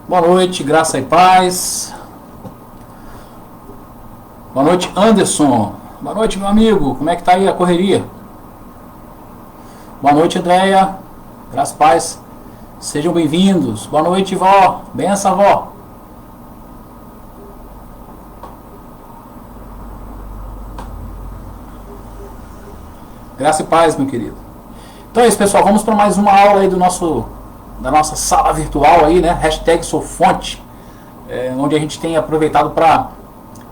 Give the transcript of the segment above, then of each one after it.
Boa noite, graça e paz. Boa noite, Anderson. Boa noite, meu amigo. Como é que tá aí a correria? Boa noite, Andréia. Graça e paz. Sejam bem-vindos. Boa noite, vó. Benção, vó. Graça e paz, meu querido. Então é isso, pessoal. Vamos para mais uma aula aí da nossa sala virtual aí, né? Hashtag SouFonte, onde a gente tem aproveitado para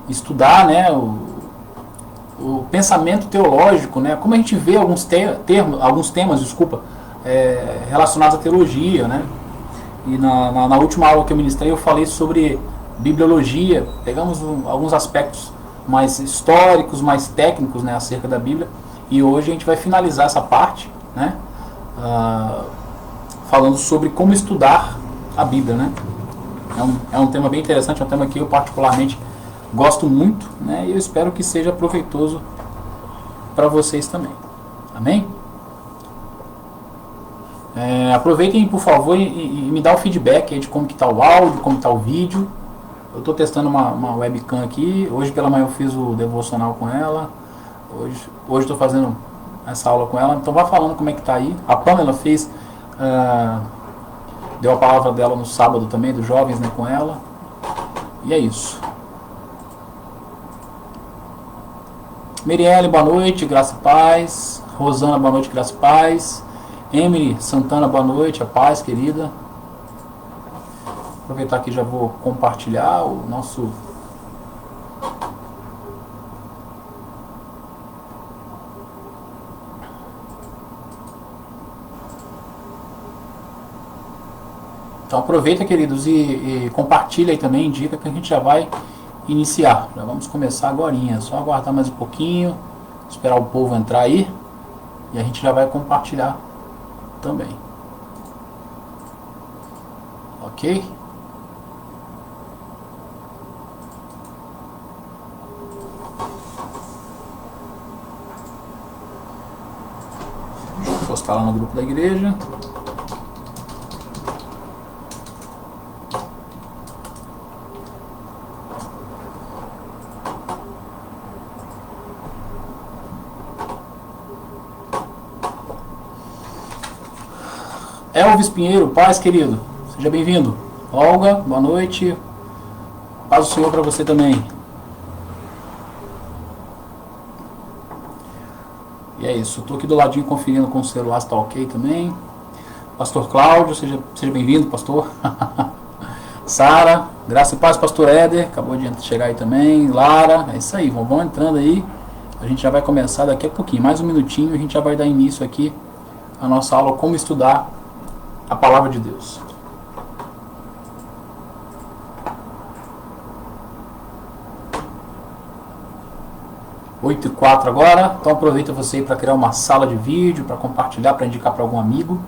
estudar, né, o pensamento teológico, né? Como a gente vê alguns temas, relacionados à teologia, né? E na última aula que eu ministrei eu falei sobre bibliologia, pegamos alguns aspectos mais históricos, mais técnicos, né, acerca da Bíblia, e hoje a gente vai finalizar essa parte, né? Falando sobre como estudar a Bíblia, né? É um tema bem interessante, é um tema que eu particularmente gosto muito, né? E eu espero que seja proveitoso para vocês também. Amém? Aproveitem, por favor, e me dá o feedback aí de como que está o áudio, como está o vídeo. Eu estou testando uma webcam aqui. Hoje pela manhã eu fiz o devocional com ela. Hoje estou fazendo essa aula com ela. Então vai falando como é que está aí. A Pamela fez... deu a palavra dela no sábado também, dos jovens, né, com ela. E é isso. Mirielle, boa noite, graça e paz. Rosana, boa noite, graça e paz. Emily Santana, boa noite, a paz, querida. Aproveitar que já vou compartilhar o nosso... Então aproveita, queridos, e compartilha aí também, indica que a gente já vai iniciar. Já vamos começar agorinha, é só aguardar mais um pouquinho, esperar o povo entrar aí, e a gente já vai compartilhar também. Ok? Deixa eu postar lá no grupo da igreja. Elvis Pinheiro, paz, querido, seja bem-vindo. Olga, boa noite. Paz do Senhor para você também. E é isso, estou aqui do ladinho conferindo com o celular se está ok também. Pastor Cláudio, seja bem-vindo, pastor. Sara, graça e paz, pastor Éder, acabou de chegar aí também. Lara, é isso aí, vão entrando aí. A gente já vai começar daqui a pouquinho, mais um minutinho, a gente já vai dar início aqui à nossa aula como estudar a palavra de Deus. Oito e 4 agora, então aproveita você aí para criar uma sala de vídeo, para compartilhar, para indicar para algum amigo.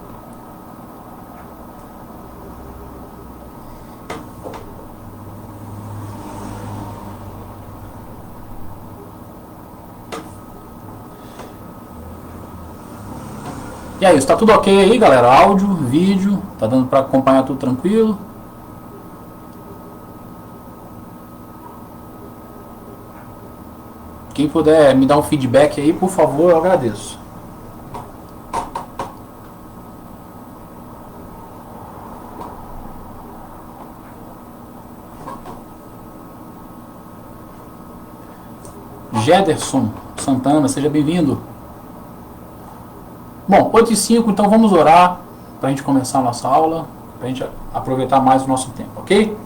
E aí, está tudo ok aí, galera? Áudio, vídeo, tá dando para acompanhar tudo tranquilo? Quem puder me dar um feedback aí, por favor, eu agradeço. Jederson Santana, seja bem-vindo. Bom, 8 e 5, então vamos orar para a gente começar a nossa aula, para a gente aproveitar mais o nosso tempo, ok?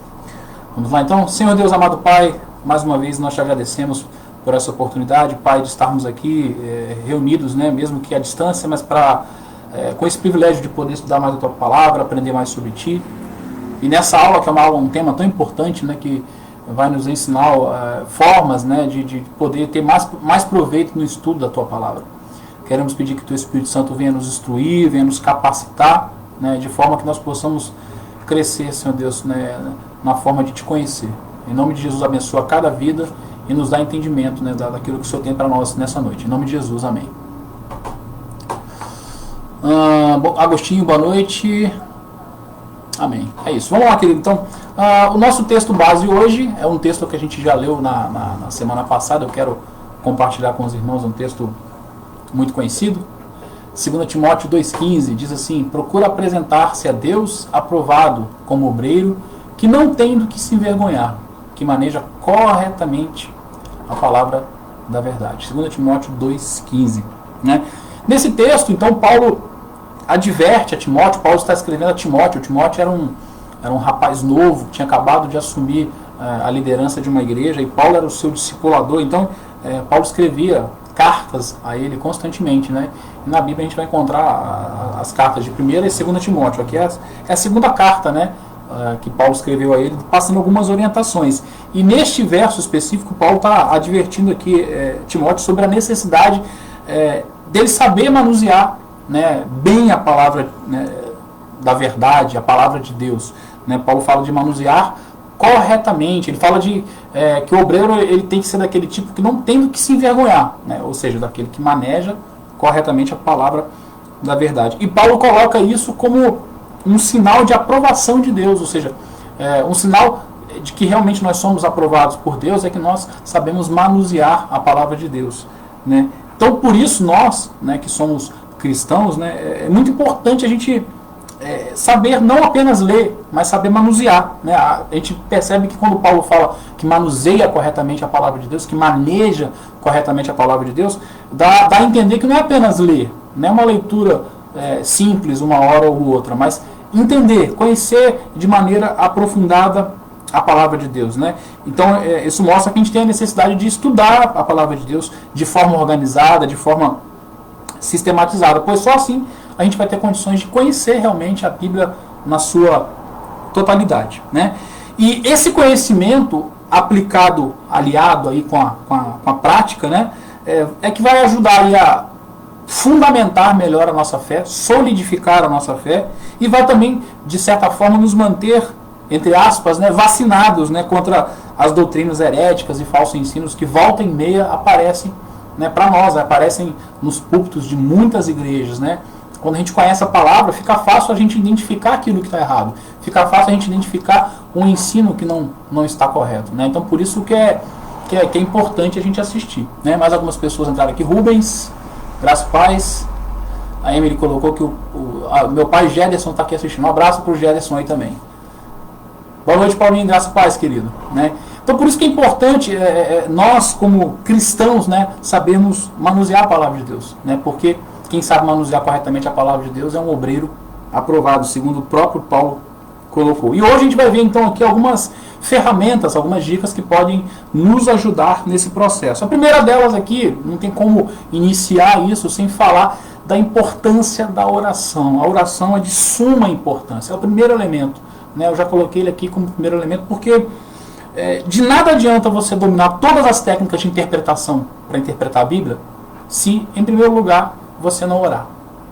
Vamos lá então. Senhor Deus, amado Pai, mais uma vez nós te agradecemos por essa oportunidade, Pai, de estarmos aqui reunidos, né, mesmo que à distância, mas com esse privilégio de poder estudar mais a Tua Palavra, aprender mais sobre Ti. E nessa aula, que é um tema tão importante, né, que vai nos ensinar formas, né, de poder ter mais proveito no estudo da Tua Palavra. Queremos pedir que o Teu Espírito Santo venha nos instruir, venha nos capacitar, né, de forma que nós possamos crescer, Senhor Deus, né, na forma de Te conhecer. Em nome de Jesus, abençoa cada vida e nos dá entendimento, né, daquilo que o Senhor tem para nós nessa noite. Em nome de Jesus, amém. Agostinho, boa noite. Amém. É isso. Vamos lá, querido. Então, o nosso texto base hoje é um texto que a gente já leu na semana passada. Eu quero compartilhar com os irmãos um texto muito conhecido. 2 Timóteo 2,15 diz assim: procura apresentar-se a Deus aprovado como obreiro, que não tem do que se envergonhar, que maneja corretamente a palavra da verdade. 2 Timóteo 2,15. Né? Nesse texto, então, Paulo adverte a Timóteo. Paulo está escrevendo a Timóteo. Timóteo era um rapaz novo, tinha acabado de assumir a liderança de uma igreja, e Paulo era o seu discipulador. Então, Paulo escrevia cartas a ele constantemente, né? E na Bíblia a gente vai encontrar as cartas de 1ª e 2ª Timóteo. Aqui é a segunda carta, né, que Paulo escreveu a ele, passando algumas orientações. E neste verso específico, Paulo está advertindo aqui Timóteo sobre a necessidade dele saber manusear, né, bem a palavra, né, da verdade, a palavra de Deus. Né? Paulo fala de manusear corretamente. Ele fala de que o obreiro ele tem que ser daquele tipo que não tem do que se envergonhar, né? Ou seja, daquele que maneja corretamente a palavra da verdade. E Paulo coloca isso como um sinal de aprovação de Deus, ou seja, um sinal de que realmente nós somos aprovados por Deus é que nós sabemos manusear a palavra de Deus. Né? Então, por isso nós, né, que somos cristãos, né, é muito importante a gente saber não apenas ler, mas saber manusear. Né? A gente percebe que quando Paulo fala que manuseia corretamente a palavra de Deus, que maneja corretamente a palavra de Deus, dá a entender que não é apenas ler, não é uma leitura simples, uma hora ou outra, mas entender, conhecer de maneira aprofundada a palavra de Deus. Né? Então, isso mostra que a gente tem a necessidade de estudar a palavra de Deus de forma organizada, de forma sistematizada, pois só assim a gente vai ter condições de conhecer realmente a Bíblia na sua totalidade. Né? E esse conhecimento aplicado, aliado aí com a prática, né, é que vai ajudar aí a fundamentar melhor a nossa fé, solidificar a nossa fé, e vai também, de certa forma, nos manter, entre aspas, né, vacinados, né, contra as doutrinas heréticas e falsos ensinos que volta e meia aparecem, né, para nós, aparecem nos púlpitos de muitas igrejas. Né? Quando a gente conhece a palavra, fica fácil a gente identificar aquilo que está errado, fica fácil a gente identificar um ensino que não está correto. Né? Então, por isso que é importante a gente assistir. Né? Mais algumas pessoas entraram aqui. Rubens, graças a paz. A Emily colocou que meu pai Gederson está aqui assistindo. Um abraço para o Gederson aí também. Boa noite, Paulinho, graças a paz, querido. Né? Então, por isso que é importante nós, como cristãos, né, sabermos manusear a palavra de Deus. Né? Porque quem sabe manusear corretamente a palavra de Deus é um obreiro aprovado, segundo o próprio Paulo colocou. E hoje a gente vai ver então aqui algumas ferramentas, algumas dicas que podem nos ajudar nesse processo. A primeira delas aqui, não tem como iniciar isso sem falar da importância da oração. A oração é de suma importância, é o primeiro elemento. Né? Eu já coloquei ele aqui como primeiro elemento porque de nada adianta você dominar todas as técnicas de interpretação para interpretar a Bíblia se, em primeiro lugar, você não orar.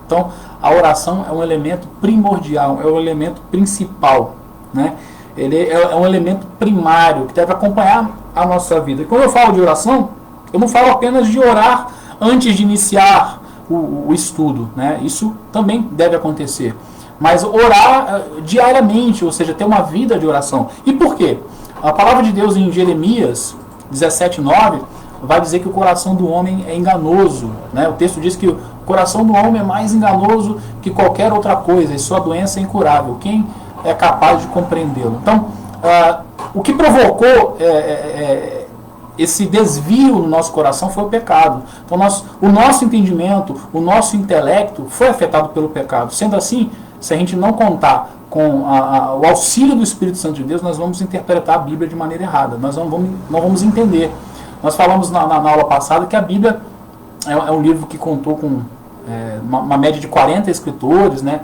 Então, a oração é um elemento primordial, é um elemento principal. Né? Ele é um elemento primário que deve acompanhar a nossa vida. E quando eu falo de oração, eu não falo apenas de orar antes de iniciar o estudo. Né? Isso também deve acontecer. Mas orar diariamente, ou seja, ter uma vida de oração. E por quê? A palavra de Deus em Jeremias 17:9 vai dizer que o coração do homem é enganoso. Né? O texto diz que o coração do homem é mais enganoso que qualquer outra coisa, e sua doença é incurável. Quem é capaz de compreendê-lo? Então, o que provocou esse desvio no nosso coração foi o pecado. Então, o nosso entendimento, o nosso intelecto foi afetado pelo pecado. Sendo assim, se a gente não contar com o auxílio do Espírito Santo de Deus, nós vamos interpretar a Bíblia de maneira errada. Nós não vamos entender. Nós falamos na aula passada que a Bíblia é um livro que contou com uma média de 40 escritores, né?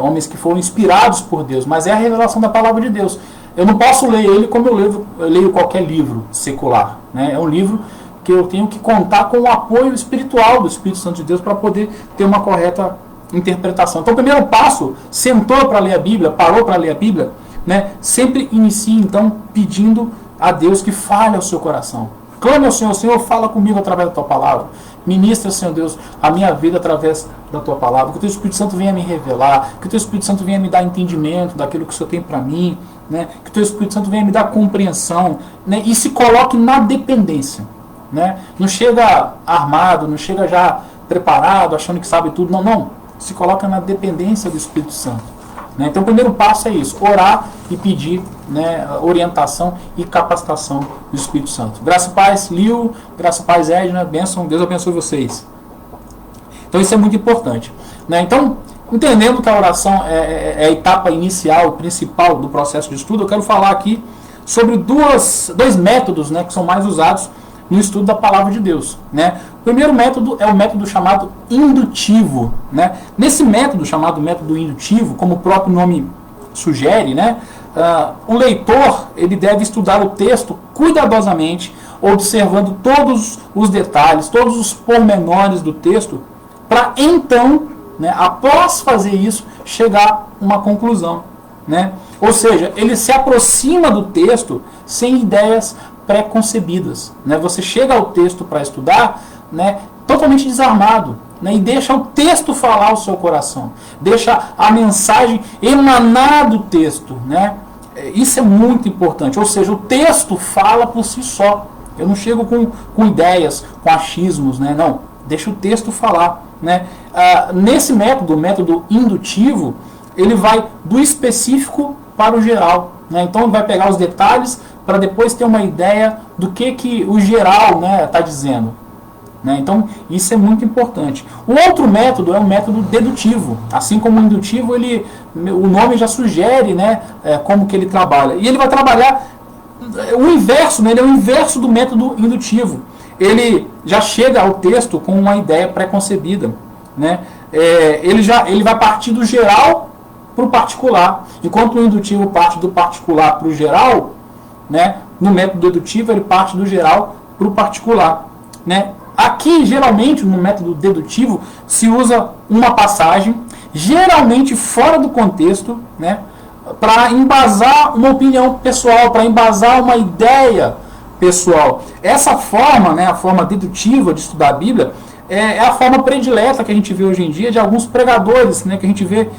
Homens que foram inspirados por Deus, mas é a revelação da palavra de Deus. eu não posso ler ele como eu leio qualquer livro secular, né? É um livro que eu tenho que contar com o apoio espiritual do Espírito Santo de Deus para poder ter uma correta interpretação. Então, o primeiro passo, sentou para ler a Bíblia, parou para ler a Bíblia, né? Sempre inicie, então, pedindo a Deus que fale ao seu coração. Clame ao Senhor, Senhor, fala comigo através da tua palavra. Ministra, Senhor Deus, a minha vida através da tua palavra. Que o teu Espírito Santo venha me revelar, que o teu Espírito Santo venha me dar entendimento daquilo que o Senhor tem para mim, né? Que o teu Espírito Santo venha me dar compreensão, né? E se coloque na dependência, né? Não chega armado, não chega já preparado, achando que sabe tudo. Não, não. Se coloca na dependência do Espírito Santo, né? Então o primeiro passo é isso, orar e pedir, né, orientação e capacitação do Espírito Santo. Graça e paz, Lio, graça e paz, Edna, bênção, Deus abençoe vocês. Então isso é muito importante, né? Então, entendendo que a oração é a etapa inicial, principal do processo de estudo, eu quero falar aqui sobre dois métodos, né, que são mais usados no estudo da palavra de Deus, né? O primeiro método é o método chamado indutivo, né? Nesse método chamado método indutivo, como o próprio nome sugere, né, o leitor ele deve estudar o texto cuidadosamente, observando todos os detalhes, todos os pormenores do texto, para então, né, após fazer isso, chegar a uma conclusão, né? Ou seja, ele se aproxima do texto sem ideias pré-concebidas, né? Você chega ao texto para estudar, né, totalmente desarmado, né, e deixa o texto falar o seu coração, deixa a mensagem emanar do texto, né? Isso é muito importante, ou seja, o texto fala por si só. Eu não chego com ideias, com achismos, né? Não, deixa o texto falar, né? Nesse método, o método indutivo, ele vai do específico para o geral, né? Então ele vai pegar os detalhes para depois ter uma ideia do que o geral, né, está dizendo, né? Então isso é muito importante. O outro método é o método dedutivo. Assim como o indutivo, o nome já sugere, né, como que ele trabalha. E ele vai trabalhar o inverso, né? Ele é o inverso do método indutivo. Ele já chega ao texto com uma ideia pré-concebida, né? Ele vai partir do geral para o particular. Enquanto o indutivo parte do particular para o geral, né, no método dedutivo ele parte do geral para o particular, né? Aqui, geralmente, no método dedutivo, se usa uma passagem, geralmente fora do contexto, né, para embasar uma opinião pessoal, para embasar uma ideia pessoal. Essa forma, né, a forma dedutiva de estudar a Bíblia, é a forma predileta que a gente vê hoje em dia de alguns pregadores, né, que a gente vê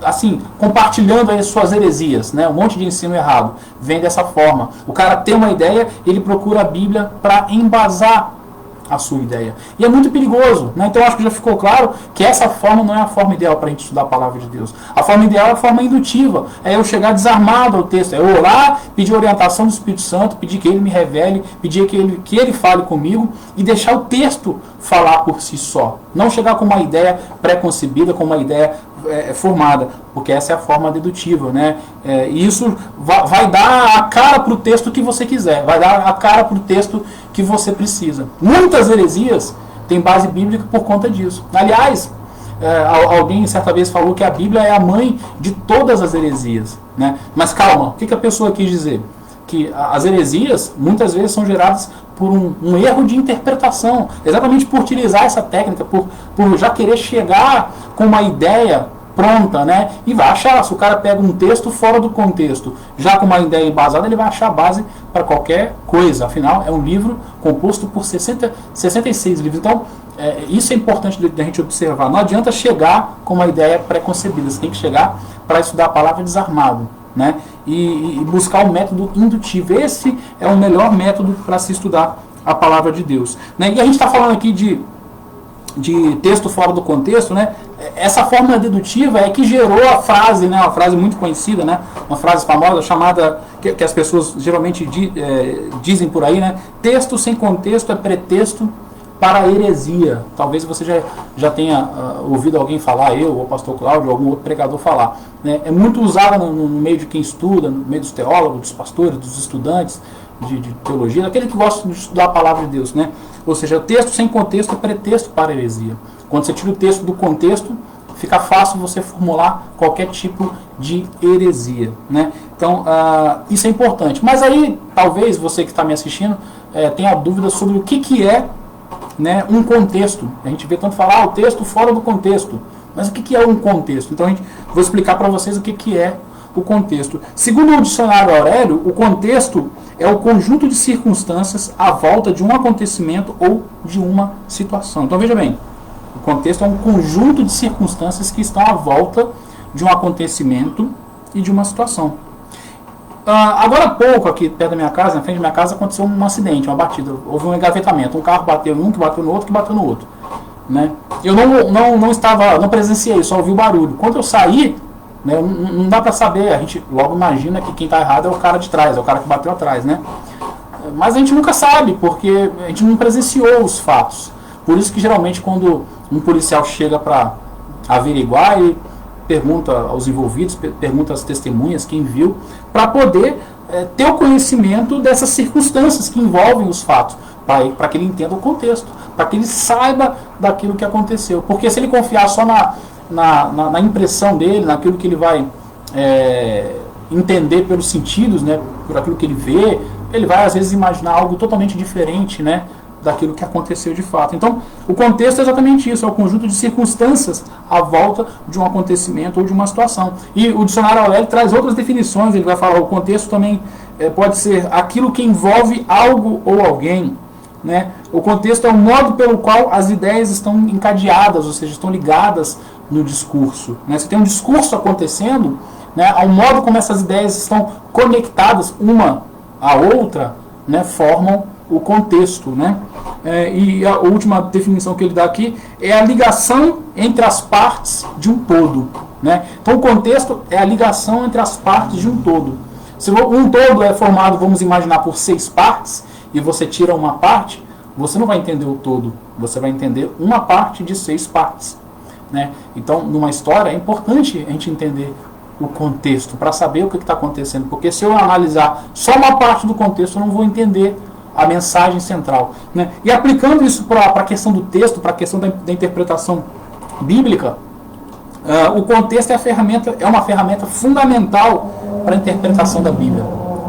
assim, compartilhando aí suas heresias, né? Um monte de ensino errado vem dessa forma. O cara tem uma ideia, ele procura a Bíblia para embasar a sua ideia. E é muito perigoso, né? Então eu acho que já ficou claro que essa forma não é a forma ideal para a gente estudar a palavra de Deus. A forma ideal é a forma indutiva. É eu chegar desarmado ao texto, é eu orar, pedir orientação do Espírito Santo, pedir que ele me revele, pedir que ele fale comigo e deixar o texto falar por si só. Não chegar com uma ideia pré-concebida, com uma ideia formada, porque essa é a forma dedutiva, né? E isso vai dar a cara para o texto que você quiser, vai dar a cara para o texto que você precisa. Muitas heresias têm base bíblica por conta disso. Aliás, alguém certa vez falou que a Bíblia é a mãe de todas as heresias, né? Mas calma, o que a pessoa quis dizer? Que as heresias muitas vezes são geradas por um erro de interpretação, exatamente por utilizar essa técnica, por já querer chegar com uma ideia pronta, né? E vai achar, se o cara pega um texto fora do contexto, já com uma ideia embasada, ele vai achar base para qualquer coisa. Afinal, é um livro composto por 66 livros. Então, isso é importante da gente observar. Não adianta chegar com uma ideia pré-concebida, você tem que chegar para estudar a palavra desarmado, né? E buscar o método indutivo. Esse é o melhor método para se estudar a palavra de Deus, né? E a gente está falando aqui de texto fora do contexto, né? Essa fórmula dedutiva é que gerou a frase, né? Uma frase muito conhecida, né? Uma frase famosa chamada, que as pessoas geralmente dizem por aí, né? Texto sem contexto é pretexto para a heresia. Talvez você já tenha ouvido alguém falar, eu, ou o pastor Cláudio, ou algum outro pregador falar, né? É muito usada no meio de quem estuda, no meio dos teólogos, dos pastores, dos estudantes de teologia, daquele que gosta de estudar a palavra de Deus, né? Ou seja, o texto sem contexto é pretexto para a heresia. Quando você tira o texto do contexto, fica fácil você formular qualquer tipo de heresia, né? Então, isso é importante. Mas aí, talvez você que está me assistindo tenha dúvida sobre o que é, né, um contexto. A gente vê tanto falar o texto fora do contexto. Mas o que é um contexto? Então, vou explicar para vocês o que é o contexto. Segundo o dicionário Aurélio, o contexto é o conjunto de circunstâncias à volta de um acontecimento ou de uma situação. Então, veja bem, o contexto é um conjunto de circunstâncias que estão à volta de um acontecimento e de uma situação. Agora há pouco, aqui perto da minha casa, na frente da minha casa, aconteceu um acidente, uma batida. Houve um engavetamento. Um carro bateu em um, que bateu no outro, que bateu no outro. Né? Eu não presenciei, só ouvi o barulho. Quando eu saí, né, não dá para saber. A gente logo imagina que quem está errado é o cara de trás, é o cara que bateu atrás. Né? Mas a gente nunca sabe, porque a gente não presenciou os fatos. Por isso que geralmente quando um policial chega para averiguar, ele pergunta aos envolvidos, pergunta às testemunhas, quem viu, para poder ter o conhecimento dessas circunstâncias que envolvem os fatos, para que ele entenda o contexto, para que ele saiba daquilo que aconteceu. Porque se ele confiar só na impressão dele, naquilo que ele vai entender pelos sentidos, né, por aquilo que ele vê, ele vai às vezes imaginar algo totalmente diferente, né, daquilo que aconteceu de fato. Então, o contexto é exatamente isso, é o conjunto de circunstâncias à volta de um acontecimento ou de uma situação. E o dicionário Aurélio traz outras definições, ele vai falar, o contexto também pode ser aquilo que envolve algo ou alguém. Né? O contexto é o modo pelo qual as ideias estão encadeadas, ou seja, estão ligadas no discurso. Né? Você tem um discurso acontecendo, né, ao modo como essas ideias estão conectadas uma à outra, né, formam o contexto, né? E a última definição que ele dá aqui é a ligação entre as partes de um todo, né? Então o contexto é a ligação entre as partes de um todo. Se um todo é formado, vamos imaginar, por 6 partes, e você tira uma parte, você não vai entender o todo, você vai entender uma parte de 6 partes, né? Então, numa história, é importante a gente entender o contexto, para saber o que está acontecendo, porque se eu analisar só uma parte do contexto, eu não vou entender a mensagem central. Né? E aplicando isso para a questão do texto, para a questão da interpretação bíblica, o contexto é uma ferramenta fundamental para a interpretação da Bíblia.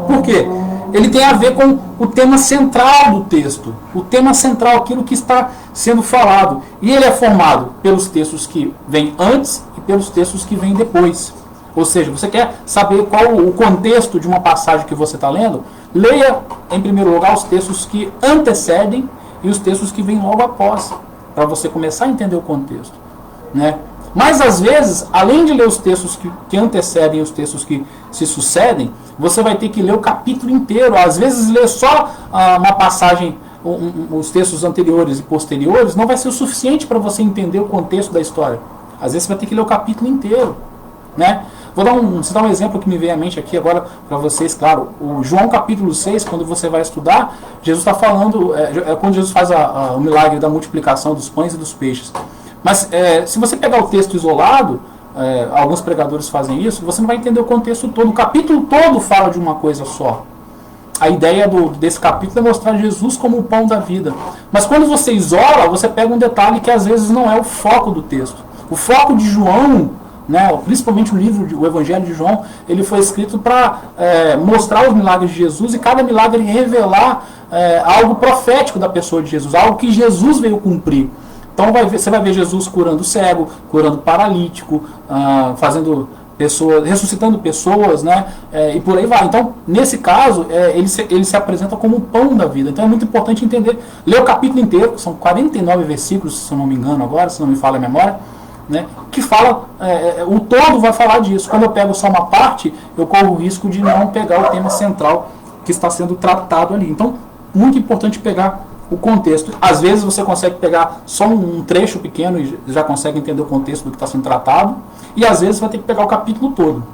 Por quê? Ele tem a ver com o tema central do texto, o tema central, aquilo que está sendo falado. E ele é formado pelos textos que vêm antes e pelos textos que vêm depois. Ou seja, você quer saber qual o contexto de uma passagem que você está lendo? Leia, em primeiro lugar, os textos que antecedem e os textos que vêm logo após, para você começar a entender o contexto. Né? Mas, às vezes, além de ler os textos que antecedem e os textos que se sucedem, você vai ter que ler o capítulo inteiro. Às vezes, ler só uma passagem, os textos anteriores e posteriores, não vai ser o suficiente para você entender o contexto da história. Às vezes, você vai ter que ler o capítulo inteiro. Né? Vou citar um exemplo que me veio à mente aqui agora para vocês, claro. O João capítulo 6, quando você vai estudar, Jesus está falando, quando Jesus faz o milagre da multiplicação dos pães e dos peixes. Mas se você pegar o texto isolado, alguns pregadores fazem isso, você não vai entender o contexto todo. O capítulo todo fala de uma coisa só. A ideia desse capítulo é mostrar Jesus como o pão da vida. Mas quando você isola, você pega um detalhe que às vezes não é o foco do texto. O foco de João, né, principalmente o Evangelho de João, ele foi escrito para mostrar os milagres de Jesus e cada milagre revelar algo profético da pessoa de Jesus, algo que Jesus veio cumprir. Então você vai ver Jesus curando cego, curando paralítico, ressuscitando pessoas, né, e por aí vai. Então, nesse caso, ele se apresenta como o pão da vida. Então é muito importante entender, ler o capítulo inteiro, são 49 versículos, se eu não me engano agora, se não me falha a memória, né, que fala, o todo vai falar disso. Quando eu pego só uma parte, eu corro o risco de não pegar o tema central que está sendo tratado ali. Então, muito importante pegar o contexto. Às vezes você consegue pegar só um trecho pequeno e já consegue entender o contexto do que está sendo tratado, e às vezes você vai ter que pegar o capítulo todo.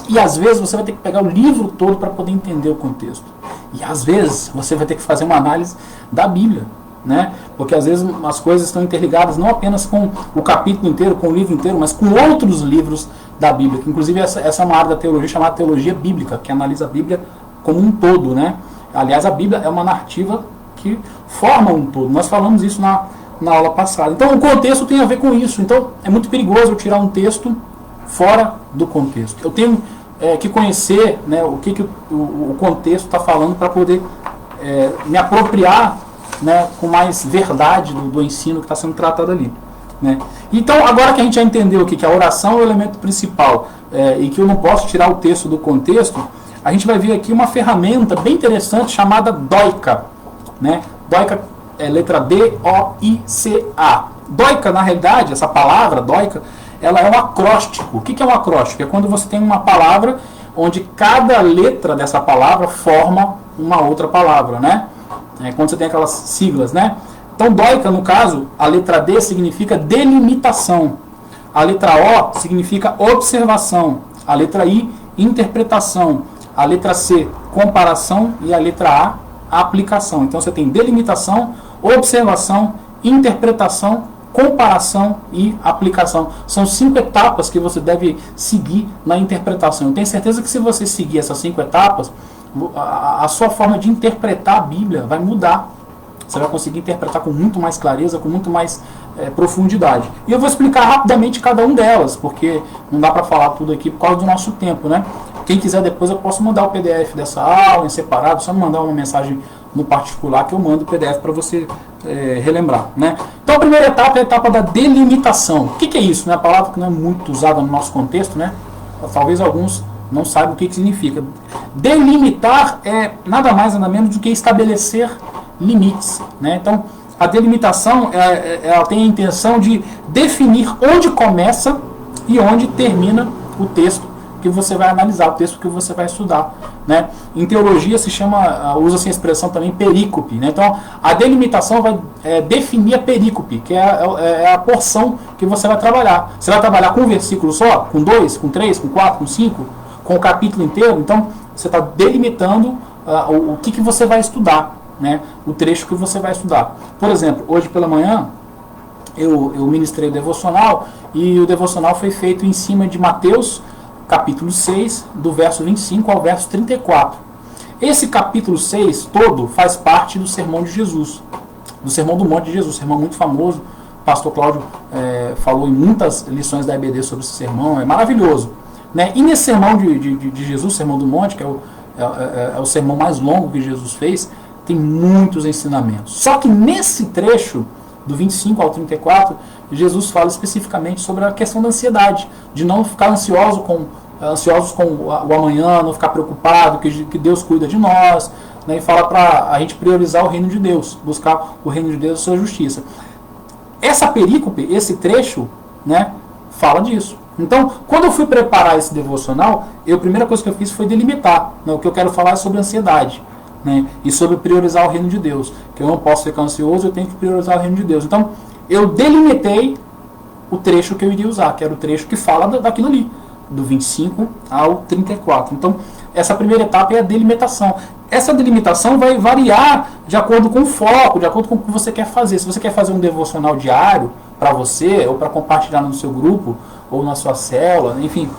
E às vezes você vai ter que pegar o livro todo para poder entender o contexto. E às vezes você vai ter que fazer uma análise da Bíblia. Né? Porque às vezes as coisas estão interligadas não apenas com o capítulo inteiro, com o livro inteiro, mas com outros livros da Bíblia. Que, inclusive essa é uma área da teologia chamada teologia bíblica, que analisa a Bíblia como um todo. Né? Aliás, a Bíblia é uma narrativa que forma um todo. Nós falamos isso na aula passada. Então o contexto tem a ver com isso. Então é muito perigoso eu tirar um texto fora do contexto. Eu tenho que conhecer, né, o que o contexto está falando para poder me apropriar, né, com mais verdade do ensino que está sendo tratado ali. Né? Então, agora que a gente já entendeu que a oração é o elemento principal e que eu não posso tirar o texto do contexto, a gente vai ver aqui uma ferramenta bem interessante chamada Doica. Né? Doica é letra D-O-I-C-A. Doica, na realidade, essa palavra, Doica, ela é um acróstico. O que é um acróstico? É quando você tem uma palavra onde cada letra dessa palavra forma uma outra palavra, né? Quando você tem aquelas siglas, né? Então, Doica, no caso, a letra D significa delimitação. A letra O significa observação. A letra I, interpretação. A letra C, comparação. E a letra A, aplicação. Então, você tem delimitação, observação, interpretação, comparação e aplicação. São 5 etapas que você deve seguir na interpretação. Eu tenho certeza que se você seguir essas 5 etapas, a sua forma de interpretar a Bíblia vai mudar. Você vai conseguir interpretar com muito mais clareza, com muito mais profundidade. E eu vou explicar rapidamente cada um delas, porque não dá para falar tudo aqui por causa do nosso tempo, né? Quem quiser depois eu posso mandar o PDF dessa aula em separado, só me mandar uma mensagem no particular que eu mando o PDF para você relembrar, né? Então a primeira etapa é a etapa da delimitação. O que é isso? Né? A palavra que não é muito usada no nosso contexto, né? Talvez alguns não saibam o que significa. Delimitar é nada mais nada menos do que estabelecer limites, né? Então a delimitação ela tem a intenção de definir onde começa e onde termina o texto que você vai analisar, o texto que você vai estudar, né? Em teologia se chama, usa-se a expressão também perícope, né? Então a delimitação vai definir a perícope, que é a porção que você vai trabalhar. Você vai trabalhar com um versículo só, com 2, com 3, com 4, com 5, com o capítulo inteiro. Então você está delimitando o que você vai estudar, né? O trecho que você vai estudar. Por exemplo, hoje pela manhã eu ministrei o devocional e o devocional foi feito em cima de Mateus capítulo 6, do verso 25 ao verso 34. Esse capítulo 6 todo faz parte do Sermão de Jesus, do Sermão do Monte de Jesus, sermão muito famoso. O pastor Cláudio falou em muitas lições da EBD sobre esse sermão, é maravilhoso, né? E nesse sermão de Jesus, Sermão do Monte, que é o sermão mais longo que Jesus fez, tem muitos ensinamentos. Só que nesse trecho, do 25 ao 34, Jesus fala especificamente sobre a questão da ansiedade, de não ficar ansiosos com o amanhã, não ficar preocupado, que Deus cuida de nós, né? E fala para a gente priorizar o reino de Deus, buscar o reino de Deus e a sua justiça. Essa perícope, esse trecho, né, fala disso. Então, quando eu fui preparar esse devocional, a primeira coisa que eu fiz foi delimitar, né? O que eu quero falar é sobre ansiedade, né? E sobre priorizar o reino de Deus, que eu não posso ficar ansioso, eu tenho que priorizar o reino de Deus. Então, eu delimitei o trecho que eu iria usar, que era o trecho que fala daquilo ali, do 25 ao 34. Então, essa primeira etapa é a delimitação. Essa delimitação vai variar de acordo com o foco, de acordo com o que você quer fazer. Se você quer fazer um devocional diário para você, ou para compartilhar no seu grupo, ou na sua célula, enfim,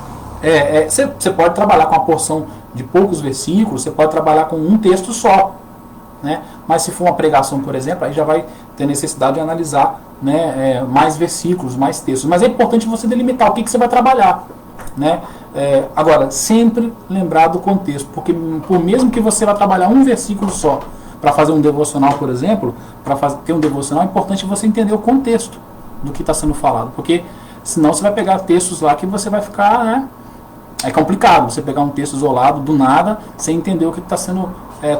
você pode trabalhar com uma porção de poucos versículos, você pode trabalhar com um texto só, né? Mas se for uma pregação, por exemplo, aí já vai ter necessidade de analisar, né, mais versículos, mais textos. Mas é importante você delimitar o que você vai trabalhar, né? Agora, sempre lembrar do contexto, porque por mesmo que você vai trabalhar um versículo só para fazer um devocional, por exemplo, para ter um devocional, é importante você entender o contexto do que está sendo falado, porque senão você vai pegar textos lá que você vai ficar, né? É complicado você pegar um texto isolado do nada sem entender o que está sendo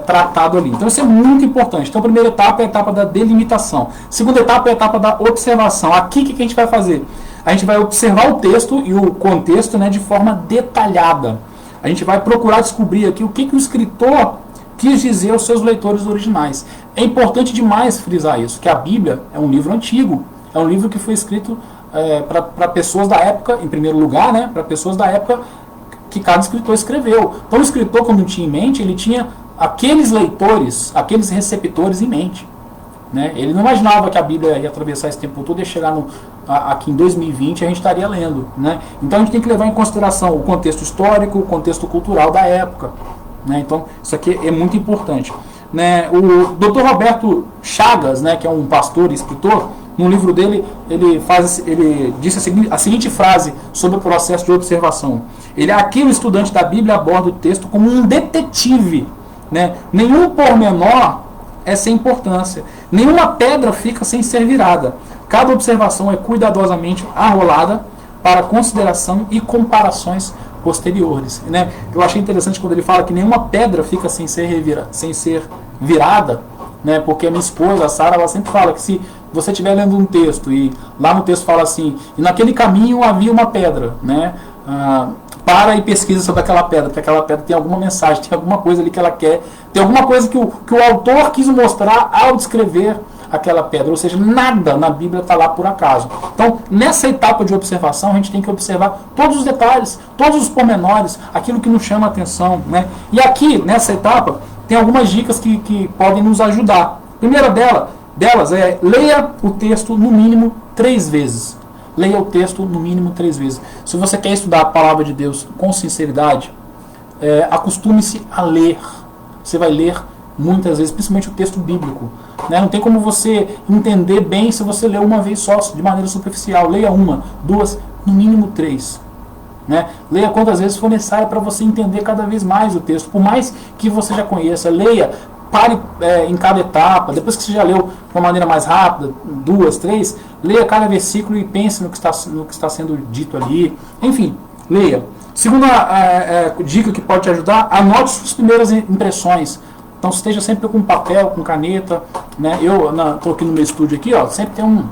tratado ali. Então isso é muito importante. Então a primeira etapa é a etapa da delimitação. Segunda etapa é a etapa da observação. Aqui o que a gente vai fazer? A gente vai observar o texto e o contexto, né, de forma detalhada. A gente vai procurar descobrir aqui o que o escritor quis dizer aos seus leitores originais. É importante demais frisar isso, que a Bíblia é um livro antigo, é um livro que foi escrito para pessoas da época, em primeiro lugar, né, para pessoas da época que cada escritor escreveu. Então o escritor, quando tinha em mente, ele tinha aqueles leitores, aqueles receptores em mente, né? Ele não imaginava que a Bíblia ia atravessar esse tempo todo e ia chegar aqui em 2020 a gente estaria lendo, né? Então a gente tem que levar em consideração o contexto histórico, o contexto cultural da época, né? Então isso aqui é muito importante, né? O Dr. Roberto Chagas, né, que é um pastor e escritor no livro dele, ele disse a seguinte frase sobre o processo de observação. Aqui o estudante da Bíblia aborda o texto como um detetive, né? Nenhum pormenor é sem importância, nenhuma pedra fica sem ser virada. Cada observação é cuidadosamente arrolada para consideração e comparações posteriores, né? Eu achei interessante quando ele fala que nenhuma pedra fica sem ser virada, né? Porque a minha esposa, a Sara, ela sempre fala que se você estiver lendo um texto e lá no texto fala assim, e naquele caminho havia uma pedra, né? Para e pesquisa sobre aquela pedra, porque aquela pedra tem alguma mensagem, tem alguma coisa ali que ela quer, tem alguma coisa que o autor quis mostrar ao descrever aquela pedra, ou seja, nada na Bíblia está lá por acaso. Então, nessa etapa de observação, a gente tem que observar todos os detalhes, todos os pormenores, aquilo que nos chama a atenção, né? E aqui, nessa etapa, tem algumas dicas que podem nos ajudar. A primeira delas é leia o texto no mínimo 3 vezes. Leia o texto no mínimo 3 vezes. Se você quer estudar a palavra de Deus com sinceridade, acostume-se a ler. Você vai ler muitas vezes, principalmente o texto bíblico, né? Não tem como você entender bem se você ler uma vez só, de maneira superficial. Leia 1, 2, no mínimo 3. Né? Leia quantas vezes for necessário para você entender cada vez mais o texto. Por mais que você já conheça, leia, pare em cada etapa. Depois que você já leu de uma maneira mais rápida, 2, 3, leia cada versículo e pense no que está sendo dito ali. Enfim, leia. Segunda dica que pode te ajudar, anote suas primeiras impressões. Então esteja sempre com papel, com caneta, né? Eu estou aqui no meu estúdio aqui, ó, sempre tem um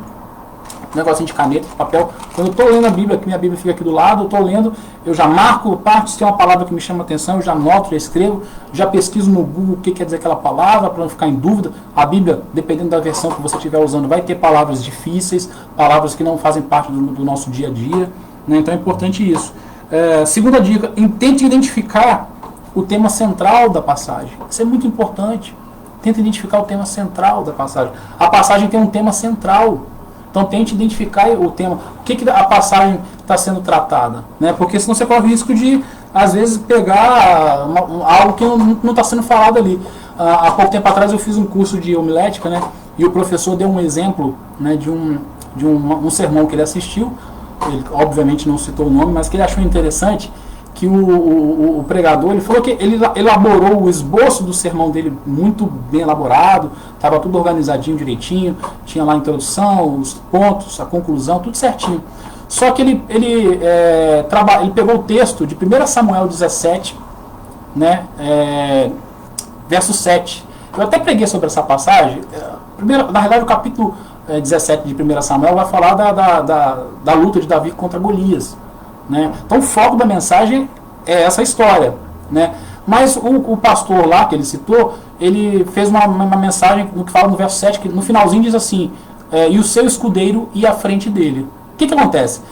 negocinho de caneta, de papel. Quando eu estou lendo a Bíblia, que minha Bíblia fica aqui do lado, eu estou lendo, eu já marco partes, se tem uma palavra que me chama a atenção, eu já anoto, já escrevo, já pesquiso no Google o que quer dizer aquela palavra, para não ficar em dúvida. A Bíblia, dependendo da versão que você estiver usando, vai ter palavras difíceis, palavras que não fazem parte do nosso dia a dia, né? Então é importante isso. Segunda dica, tente identificar o tema central da passagem. Isso é muito importante. Tente identificar o tema central da passagem. A passagem tem um tema central. Então tente identificar o tema. O que a passagem está sendo tratada, né? Porque senão você corre o risco de, às vezes, pegar algo que não está sendo falado ali. Há pouco tempo atrás eu fiz um curso de homilética, né? E o professor deu um exemplo, né, de um sermão que ele assistiu. Ele obviamente não citou o nome, mas que ele achou interessante, que o pregador, ele falou que ele elaborou o esboço do sermão dele muito bem elaborado, estava tudo organizadinho, direitinho, tinha lá a introdução, os pontos, a conclusão, tudo certinho. Só que ele pegou o texto de 1 Samuel 17, né, verso 7. Eu até preguei sobre essa passagem. Na verdade, o capítulo 17 de 1 Samuel vai falar da luta de Davi contra Golias. Né? Então o foco da mensagem é essa história, né? Mas o pastor lá que ele citou, ele fez uma mensagem que fala no verso 7, que no finalzinho diz assim, e o seu escudeiro ia à frente dele. O que acontece?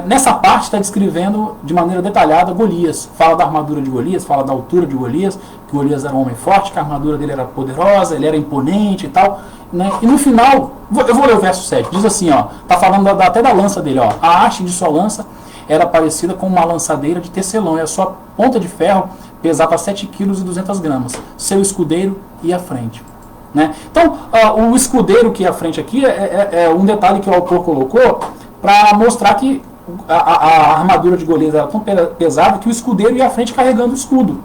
Nessa parte está descrevendo de maneira detalhada Golias, fala da armadura de Golias, fala da altura de Golias, que Golias era um homem forte, que a armadura dele era poderosa, ele era imponente e tal, né? E no final, eu vou ler o verso 7, diz assim, ó, tá falando até da lança dele, ó, a haste de sua lança era parecida com uma lançadeira de tecelão, e a sua ponta de ferro pesava 7,2 kg. Seu escudeiro ia à frente. Né? Então, o escudeiro que ia à frente aqui é um detalhe que o autor colocou para mostrar que a armadura de Golias era tão pesada que o escudeiro ia à frente carregando o escudo.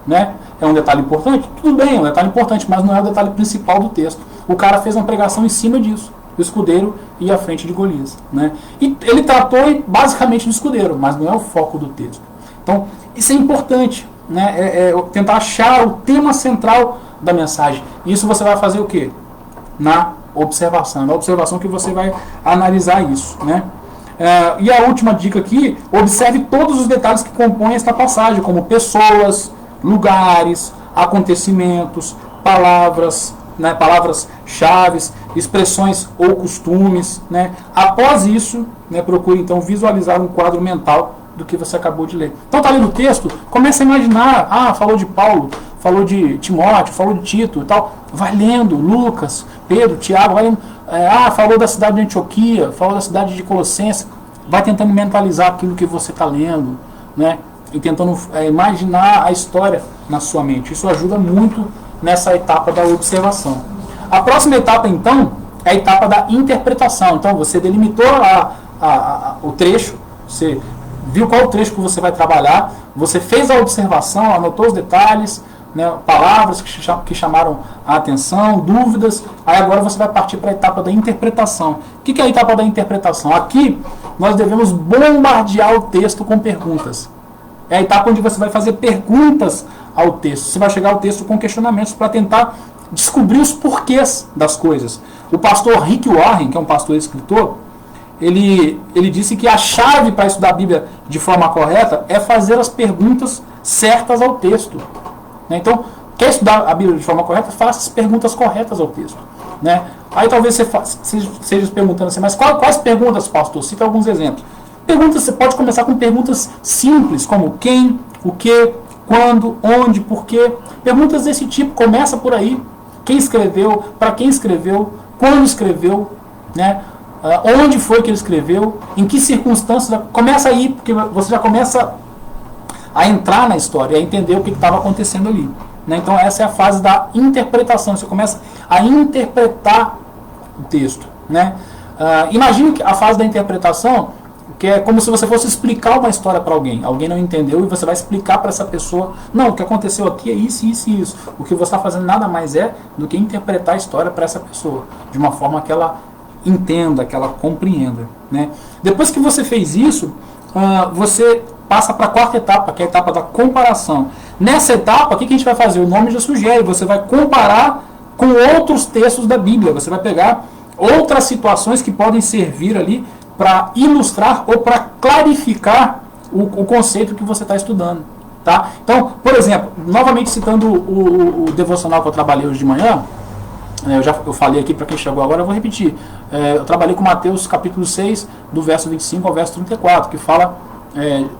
Né? É um detalhe importante? Tudo bem, é um detalhe importante, mas não é o detalhe principal do texto. O cara fez uma pregação em cima disso. O escudeiro ia à frente de Golias. Né? E ele tratou basicamente do escudeiro, mas não é o foco do texto. Então, isso é importante, né? Tentar achar o tema central da mensagem. Isso você vai fazer o quê? Na observação. Na observação que você vai analisar isso. Né? E a última dica aqui, observe todos os detalhes que compõem esta passagem, como pessoas, lugares, acontecimentos, palavras, né, palavras-chaves, expressões ou costumes. Né? Após isso, né, procure então visualizar um quadro mental do que você acabou de ler. Então está lendo o texto, comece a imaginar, falou de Paulo, falou de Timóteo, falou de Tito e tal. Vai lendo Lucas, Pedro, Tiago, vai lendo, falou da cidade de Antioquia, falou da cidade de Colossenses. Vai tentando mentalizar aquilo que você está lendo, né? E tentando imaginar a história na sua mente. Isso ajuda muito nessa etapa da observação. A próxima etapa, então, é é a etapa da interpretação. Então você delimitou o trecho, você viu qual o trecho que você vai trabalhar, você fez a observação, anotou os detalhes, né, palavras que chamaram a atenção, dúvidas, aí agora você vai partir para a etapa da interpretação. O que é a etapa da interpretação? Aqui nós devemos bombardear o texto com perguntas. É a etapa onde você vai fazer perguntas ao texto. Você vai chegar ao texto com questionamentos para tentar descobrir os porquês das coisas. O pastor Rick Warren, que é um pastor e escritor, ele disse que a chave para estudar a Bíblia de forma correta é fazer as perguntas certas ao texto. Então, quer estudar a Bíblia de forma correta? Faça as perguntas corretas ao texto. Né? Aí talvez você esteja se perguntando assim, mas quais perguntas, pastor? Cita alguns exemplos. Perguntas, você pode começar com perguntas simples, como quem, o que, quando, onde, por quê. Perguntas desse tipo, começa por aí. Quem escreveu, para quem escreveu, quando escreveu, né? Onde foi que ele escreveu, em que circunstâncias. Começa aí, porque você já começa a entrar na história, a entender o que estava acontecendo ali. Né? Então essa é a fase da interpretação, você começa a interpretar o texto. Né? Imagine que a fase da interpretação, que é como se você fosse explicar uma história para alguém. Alguém não entendeu e você vai explicar para essa pessoa, não, o que aconteceu aqui é isso, isso e isso. O que você está fazendo nada mais é do que interpretar a história para essa pessoa, de uma forma que ela entenda, que ela compreenda. Né? Depois que você fez isso, você passa para a quarta etapa, que é a etapa da comparação. Nessa etapa, o que a gente vai fazer? O nome já sugere, você vai comparar com outros textos da Bíblia. Você vai pegar outras situações que podem servir ali para ilustrar ou para clarificar o conceito que você está estudando. Tá? Então, por exemplo, novamente citando o devocional que eu trabalhei hoje de manhã, eu falei aqui para quem chegou agora, eu vou repetir. Eu trabalhei com Mateus capítulo 6, do verso 25 ao verso 34, que fala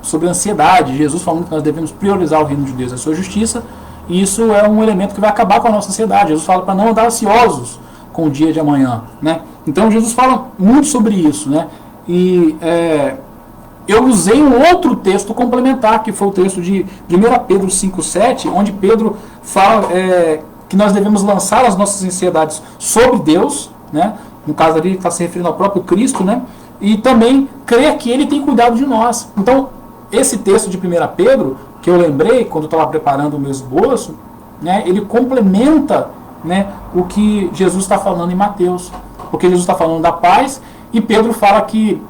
sobre ansiedade. Jesus falando que nós devemos priorizar o reino de Deus e a sua justiça, e isso é um elemento que vai acabar com a nossa ansiedade. Jesus fala para não andar ansiosos com o dia de amanhã. Né? Então Jesus fala muito sobre isso. Né? E eu usei um outro texto complementar, que foi o texto de 1 Pedro 5,7, onde Pedro fala que nós devemos lançar as nossas ansiedades sobre Deus, né? No caso ali está se referindo ao próprio Cristo, né? E também crer que Ele tem cuidado de nós. Então, esse texto de 1 Pedro, que eu lembrei quando eu estava preparando o meu esboço, né, ele complementa, né, o que Jesus está falando em Mateus. Porque Jesus está falando da paz e Pedro fala que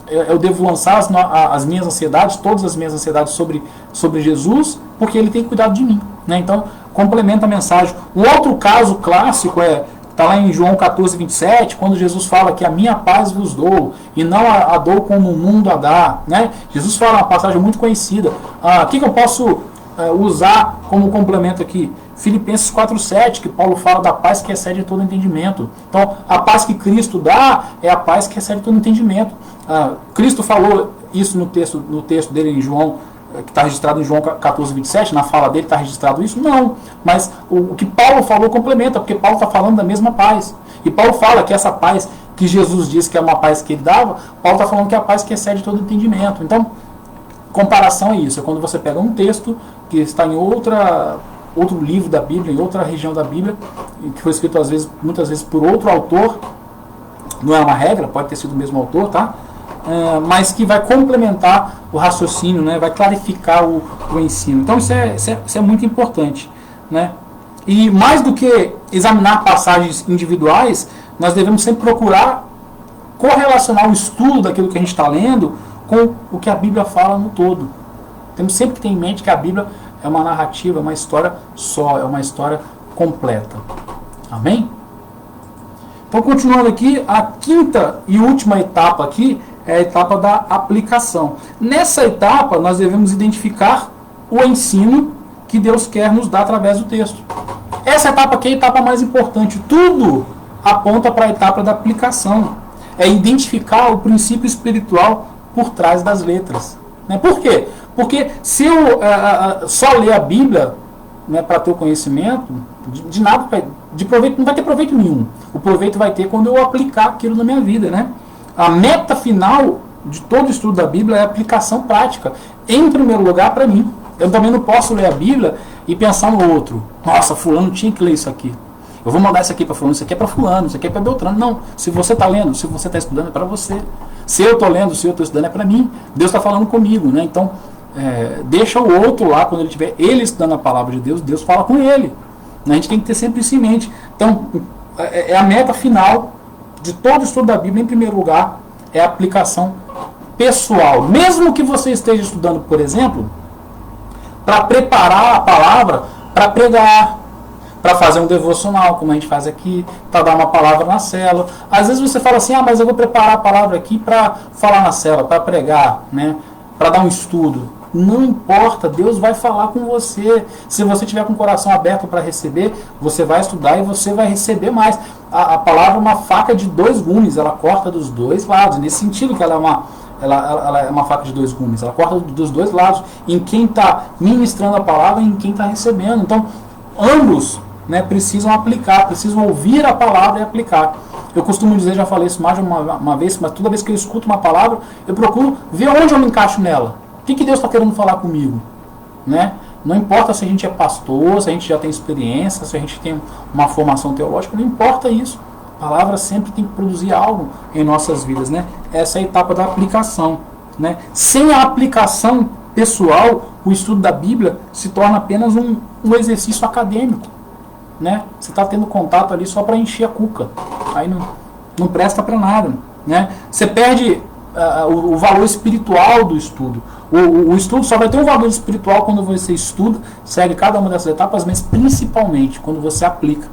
eu devo lançar as minhas ansiedades, todas as minhas ansiedades sobre Jesus, porque Ele tem cuidado de mim. Né? Então, complementa a mensagem. Um outro caso clássico está lá em João 14, 27, quando Jesus fala que a minha paz vos dou, e não a dou como o mundo a dá. Né? Jesus fala uma passagem muito conhecida. O que eu posso usar como complemento aqui? Filipenses 4,7, que Paulo fala da paz que excede todo entendimento. Então, a paz que Cristo dá é a paz que excede todo entendimento. Cristo falou isso no texto dele em João, que está registrado em João 14, 27, na fala dele está registrado isso? Não, mas o que Paulo falou complementa, porque Paulo está falando da mesma paz. E Paulo fala que essa paz que Jesus disse que é uma paz que ele dava, Paulo está falando que é a paz que excede todo entendimento. Então, comparação é isso, é quando você pega um texto que está em outro livro da Bíblia, em outra região da Bíblia, que foi escrito muitas vezes por outro autor, não é uma regra, pode ter sido o mesmo autor, tá? Mas que vai complementar o raciocínio, né? Vai clarificar o ensino. Então isso é muito importante. Né? E mais do que examinar passagens individuais, nós devemos sempre procurar correlacionar o estudo daquilo que a gente está lendo com o que a Bíblia fala no todo. Temos sempre que ter em mente que a Bíblia é uma narrativa, é uma história só, é uma história completa. Amém? Então, continuando aqui, a quinta e última etapa aqui é a etapa da aplicação. Nessa etapa, nós devemos identificar o ensino que Deus quer nos dar através do texto. Essa etapa aqui é a etapa mais importante. Tudo aponta para a etapa da aplicação. É identificar o princípio espiritual por trás das letras. Né? Por quê? Porque se eu só ler a Bíblia, né, para ter o conhecimento, de nada, de proveito, não vai ter proveito nenhum. O proveito vai ter quando eu aplicar aquilo na minha vida. Né? A meta final de todo estudo da Bíblia é a aplicação prática. Em primeiro lugar, para mim. Eu também não posso ler a Bíblia e pensar no outro. Nossa, fulano tinha que ler isso aqui. eu vou mandar isso aqui para fulano, isso aqui é para fulano, isso aqui é para Beltrano. Não, se você está lendo, se você está estudando, é para você. Se eu estou lendo, se eu estou estudando, é para mim. Deus está falando comigo, né? Então, deixa o outro lá, quando ele estiver estudando a palavra de Deus, Deus fala com ele. A gente tem que ter sempre isso em mente. Então, é a meta final de todo estudo da Bíblia, em primeiro lugar, é a aplicação pessoal. Mesmo que você esteja estudando, por exemplo, para preparar a palavra para pregar, para fazer um devocional, como a gente faz aqui, para dar uma palavra na célula. Às vezes você fala assim, mas eu vou preparar a palavra aqui para falar na célula, para pregar, né, para dar um estudo. Não importa, Deus vai falar com você. Se você tiver com o coração aberto para receber, você vai estudar e você vai receber mais. A palavra é uma faca de dois gumes, ela corta dos dois lados. Nesse sentido que ela é uma faca de dois gumes, ela corta dos dois lados, em quem está ministrando a palavra e em quem está recebendo. Então, ambos, né, precisam aplicar, precisam ouvir a palavra e aplicar. Eu costumo dizer, já falei isso mais de uma vez, mas toda vez que eu escuto uma palavra, eu procuro ver onde eu me encaixo nela. O que Deus está querendo falar comigo? Né? Não importa se a gente é pastor, se a gente já tem experiência, se a gente tem uma formação teológica, não importa isso. A palavra sempre tem que produzir algo em nossas vidas. Né? Essa é a etapa da aplicação. Né? Sem a aplicação pessoal, o estudo da Bíblia se torna apenas um exercício acadêmico. Né? Você está tendo contato ali só para encher a cuca. Aí não presta para nada. Né? Você perde o valor espiritual do estudo. O estudo só vai ter um valor espiritual quando você estuda, segue cada uma dessas etapas, mas principalmente quando você aplica.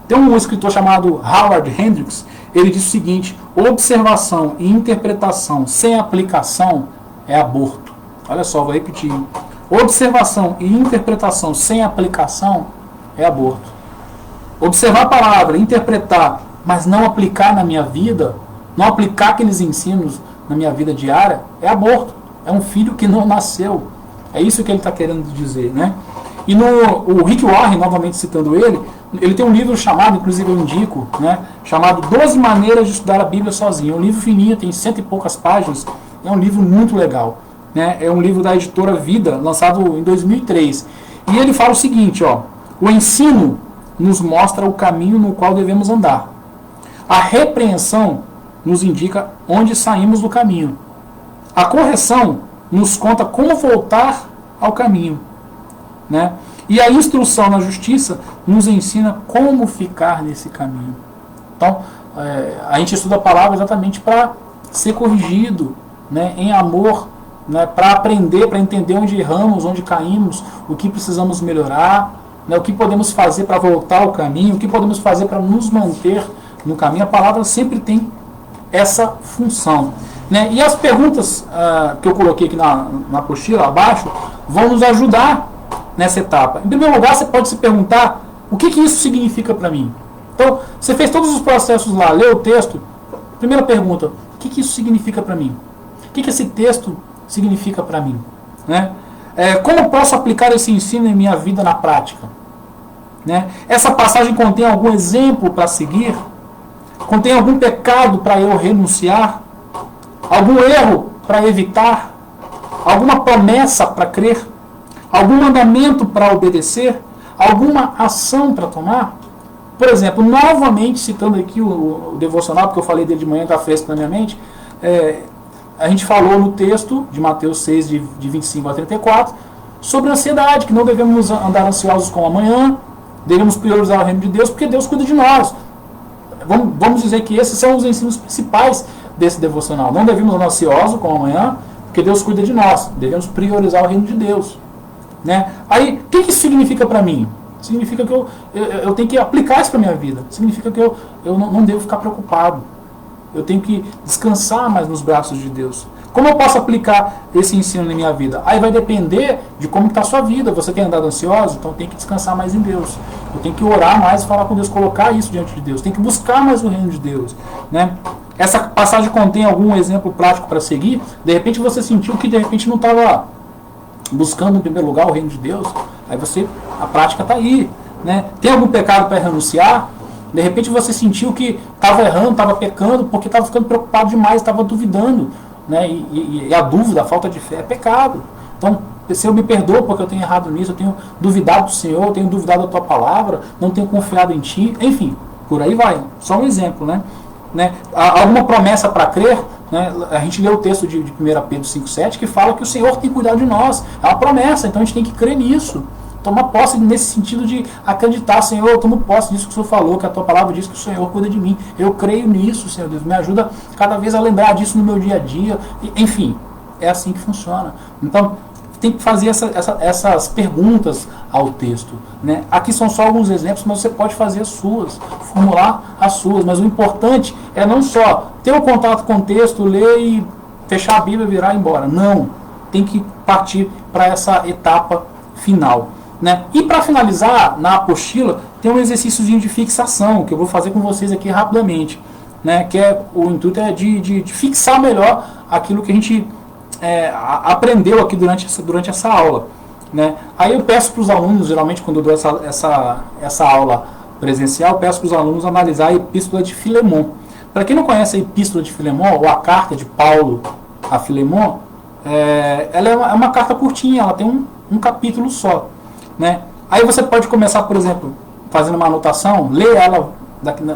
Tem um escritor chamado Howard Hendricks, ele diz o seguinte: observação e interpretação sem aplicação é aborto. Olha só, vou repetir. Observação e interpretação sem aplicação é aborto. Observar a palavra, interpretar, mas não aplicar na minha vida, não aplicar aqueles ensinos na minha vida diária, é aborto. É um filho que não nasceu. É isso que ele está querendo dizer, né? E o Rick Warren, novamente citando ele tem um livro chamado, inclusive eu indico, né, chamado 12 Maneiras de Estudar a Bíblia Sozinho. É um livro fininho, tem 100 e poucas páginas. É um livro muito legal. Né? É um livro da editora Vida, lançado em 2003. E ele fala o seguinte, ó: o ensino nos mostra o caminho no qual devemos andar. A repreensão nos indica onde saímos do caminho. A correção nos conta como voltar ao caminho. Né? E a instrução na justiça nos ensina como ficar nesse caminho. Então, a gente estuda a palavra exatamente para ser corrigido, né, em amor, né, para aprender, para entender onde erramos, onde caímos, o que precisamos melhorar, né, o que podemos fazer para voltar ao caminho, o que podemos fazer para nos manter no caminho. A palavra sempre tem essa função. Né? E as perguntas que eu coloquei aqui na apostila, abaixo, vão nos ajudar nessa etapa. Em primeiro lugar, você pode se perguntar: o que isso significa para mim? Então, você fez todos os processos lá, leu o texto. Primeira pergunta: o que isso significa para mim? O que esse texto significa para mim? Né? Como eu posso aplicar esse ensino em minha vida na prática? Né? Essa passagem contém algum exemplo para seguir? Contém algum pecado para eu renunciar? Algum erro para evitar? Alguma promessa para crer? Algum mandamento para obedecer? Alguma ação para tomar? Por exemplo, novamente citando aqui o devocional, porque eu falei dele de manhã, está fresco na minha mente, a gente falou no texto de Mateus 6, de 25 a 34, sobre a ansiedade, que não devemos andar ansiosos com o amanhã, devemos priorizar o reino de Deus, porque Deus cuida de nós. Vamos dizer que esses são os ensinos principais desse devocional. Não devemos andar ansiosos com o amanhã, porque Deus cuida de nós. Devemos priorizar o reino de Deus. Né? Aí, o que isso significa para mim? Significa que eu tenho que aplicar isso para a minha vida. Significa que eu não devo ficar preocupado. Eu tenho que descansar mais nos braços de Deus. Como eu posso aplicar esse ensino na minha vida? Aí vai depender de como está a sua vida. Você tem andado ansioso? Então tem que descansar mais em Deus. Eu tenho que orar mais e falar com Deus, colocar isso diante de Deus. Tem que buscar mais o reino de Deus. Né? Essa passagem contém algum exemplo prático para seguir? De repente você sentiu que de repente não estava buscando em primeiro lugar o reino de Deus. Aí a prática está aí. Né? Tem algum pecado para renunciar? De repente você sentiu que estava errando, estava pecando, porque estava ficando preocupado demais, estava duvidando. Né? E a dúvida, a falta de fé é pecado. Então, Senhor, me perdoa porque eu tenho errado nisso, eu tenho duvidado do Senhor, eu tenho duvidado da tua palavra, não tenho confiado em ti, enfim, por aí vai. Só um exemplo, né? Há alguma promessa para crer, né? A gente lê o texto de 1 Pedro 5,7 que fala que o Senhor tem cuidado de nós, é uma promessa, então a gente tem que crer nisso. Tomar posse nesse sentido de acreditar, Senhor, eu tomo posse disso que o Senhor falou, que a tua palavra diz que o Senhor cuida de mim. Eu creio nisso, Senhor Deus. Me ajuda cada vez a lembrar disso no meu dia a dia. Enfim, é assim que funciona. Então, tem que fazer essas perguntas ao texto, né? Aqui são só alguns exemplos, mas você pode fazer as suas, formular as suas. Mas o importante é não só ter o contato com o texto, ler e fechar a Bíblia, virar e ir embora. Não. Tem que partir para essa etapa final. Né? E para finalizar, na apostila, tem um exercíciozinho de fixação, que eu vou fazer com vocês aqui rapidamente. Né? Que o intuito é de fixar melhor aquilo que a gente aprendeu aqui durante essa aula. Né? Aí eu peço para os alunos, geralmente quando eu dou essa aula presencial, eu peço para os alunos analisar a Epístola de Filemon. Para quem não conhece a Epístola de Filemon, ou a carta de Paulo a Filemon, ela é uma carta curtinha, ela tem um capítulo só. Né? Aí você pode começar, por exemplo, fazendo uma anotação, ler ela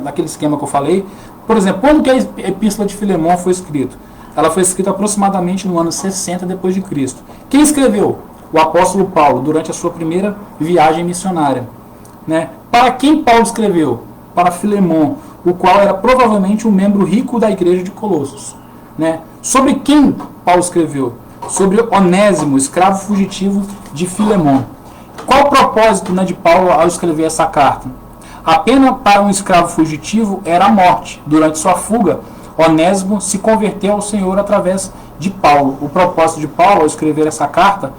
naquele esquema que eu falei. Por exemplo, quando que a Epístola de Filemon foi escrita? Ela foi escrita aproximadamente no ano 60 depois de Cristo. Quem escreveu? O apóstolo Paulo, durante a sua primeira viagem missionária. Né? Para quem Paulo escreveu? Para Filemon, o qual era provavelmente um membro rico da igreja de Colossos. Né? Sobre quem Paulo escreveu? Sobre Onésimo, escravo fugitivo de Filemon. Qual o propósito, né, de Paulo ao escrever essa carta? A pena para um escravo fugitivo era a morte. Durante sua fuga, Onésimo se converteu ao Senhor através de Paulo. O propósito de Paulo ao escrever essa carta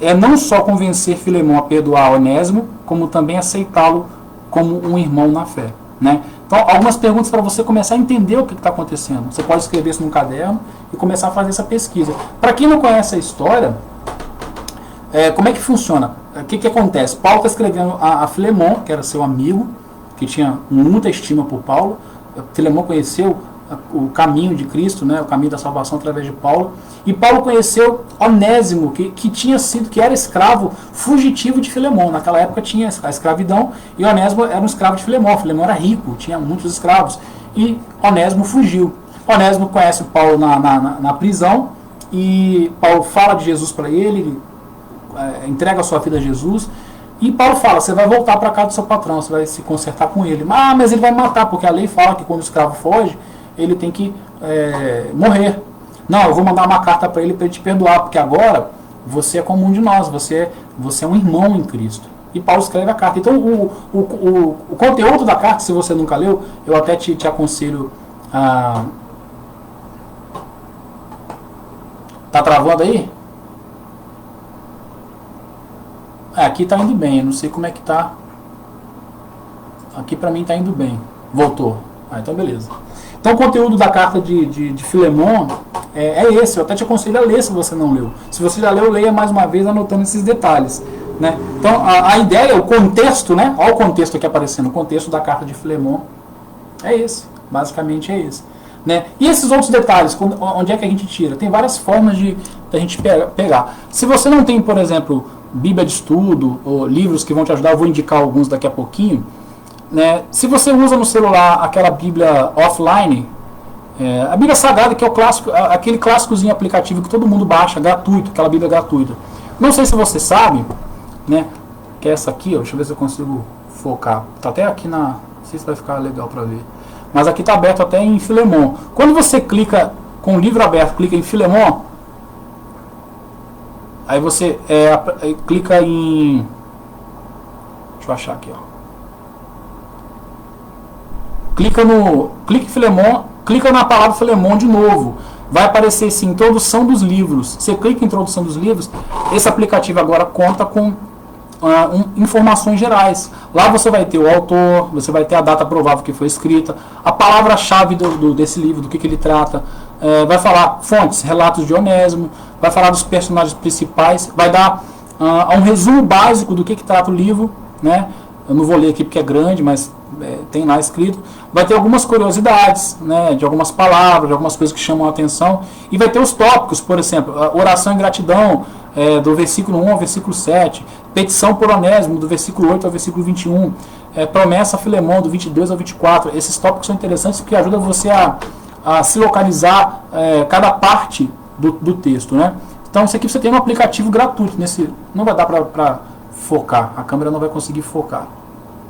é não só convencer Filemon a perdoar Onésimo, como também aceitá-lo como um irmão na fé. Né? Então, algumas perguntas para você começar a entender o que está acontecendo. Você pode escrever isso num caderno e começar a fazer essa pesquisa. Para quem não conhece a história, como é que funciona? O que acontece? Paulo está escrevendo a Filemon, que era seu amigo, que tinha muita estima por Paulo. Filemon conheceu o caminho de Cristo, né, o caminho da salvação através de Paulo. E Paulo conheceu Onésimo, que era escravo fugitivo de Filemon. Naquela época tinha a escravidão e Onésimo era um escravo de Filemon. Filemon era rico, tinha muitos escravos. E Onésimo fugiu. Onésimo conhece Paulo na prisão e Paulo fala de Jesus para ele, entrega a sua vida a Jesus. E Paulo fala, você vai voltar para casa do seu patrão, você vai se consertar com ele. Mas ele vai matar, porque a lei fala que quando o escravo foge, ele tem que morrer. Não, eu vou mandar uma carta para ele te perdoar, porque agora você é como um de nós, você é um irmão em Cristo. E Paulo escreve a carta. Então o conteúdo da carta, se você nunca leu, eu até te aconselho a... Tá travando aí? Aqui tá indo bem, eu não sei como é que tá. Aqui para mim tá indo bem. Voltou. Então beleza. Então o conteúdo da carta de Filemon é esse. Eu até te aconselho a ler se você não leu. Se você já leu, leia mais uma vez anotando esses detalhes. Né? Então a ideia, o contexto, né? Olha o contexto aqui aparecendo. O contexto da carta de Filemon é esse. Basicamente é esse. Né? E esses outros detalhes, onde é que a gente tira? Tem várias formas de a gente pegar. Se você não tem, por exemplo, Bíblia de estudo ou livros que vão te ajudar, eu vou indicar alguns daqui a pouquinho. Né? Se você usa no celular aquela Bíblia offline, a Bíblia Sagrada, que é o clássico, aquele clássicozinho aplicativo que todo mundo baixa, gratuito, aquela Bíblia gratuita. Não sei se você sabe, né, que é essa aqui, ó, deixa eu ver se eu consigo focar. Está até aqui na... Não sei se vai ficar legal para ver. Mas aqui está aberto até em Filemon. Quando você clica com o livro aberto, clica em Filemon, aí você clica em... Deixa eu achar aqui, ó. Clica em Filemon, clica na palavra Filemon de novo. Vai aparecer assim, introdução dos livros. Você clica em introdução dos livros, esse aplicativo agora conta com informações gerais. Lá você vai ter o autor, você vai ter a data provável que foi escrita, a palavra-chave desse livro, do que ele trata. Vai falar fontes, relatos de Onésimo, vai falar dos personagens principais, vai dar um resumo básico do que trata o livro, né? Eu não vou ler aqui porque é grande, mas tem lá escrito. Vai ter algumas curiosidades, né, de algumas palavras, de algumas coisas que chamam a atenção. E vai ter os tópicos, por exemplo, oração e gratidão, do versículo 1 ao versículo 7, petição por Onésimo, do versículo 8 ao versículo 21, promessa a Filemão, do 22 ao 24. Esses tópicos são interessantes porque ajudam você a se localizar cada parte do texto, né? Então, isso aqui você tem um aplicativo gratuito. Não vai dar para focar, a câmera não vai conseguir focar,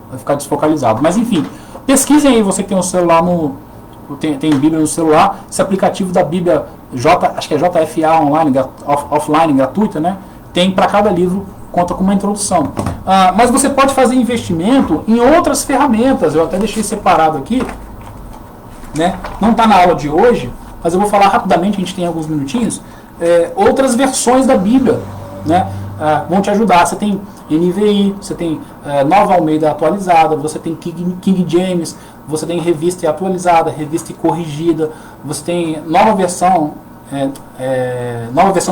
vai ficar desfocalizado. Mas, enfim, pesquisem aí, você que tem um celular tem Bíblia no celular, esse aplicativo da Bíblia, acho que é JFA online, offline, gratuita, né? Tem para cada livro, conta com uma introdução. Mas você pode fazer investimento em outras ferramentas, eu até deixei separado aqui, né? Não está na aula de hoje, mas eu vou falar rapidamente, a gente tem alguns minutinhos, outras versões da Bíblia, né? Vão te ajudar. Você tem NVI, você tem Nova Almeida atualizada, você tem King James, você tem revista atualizada, revista corrigida, você tem nova versão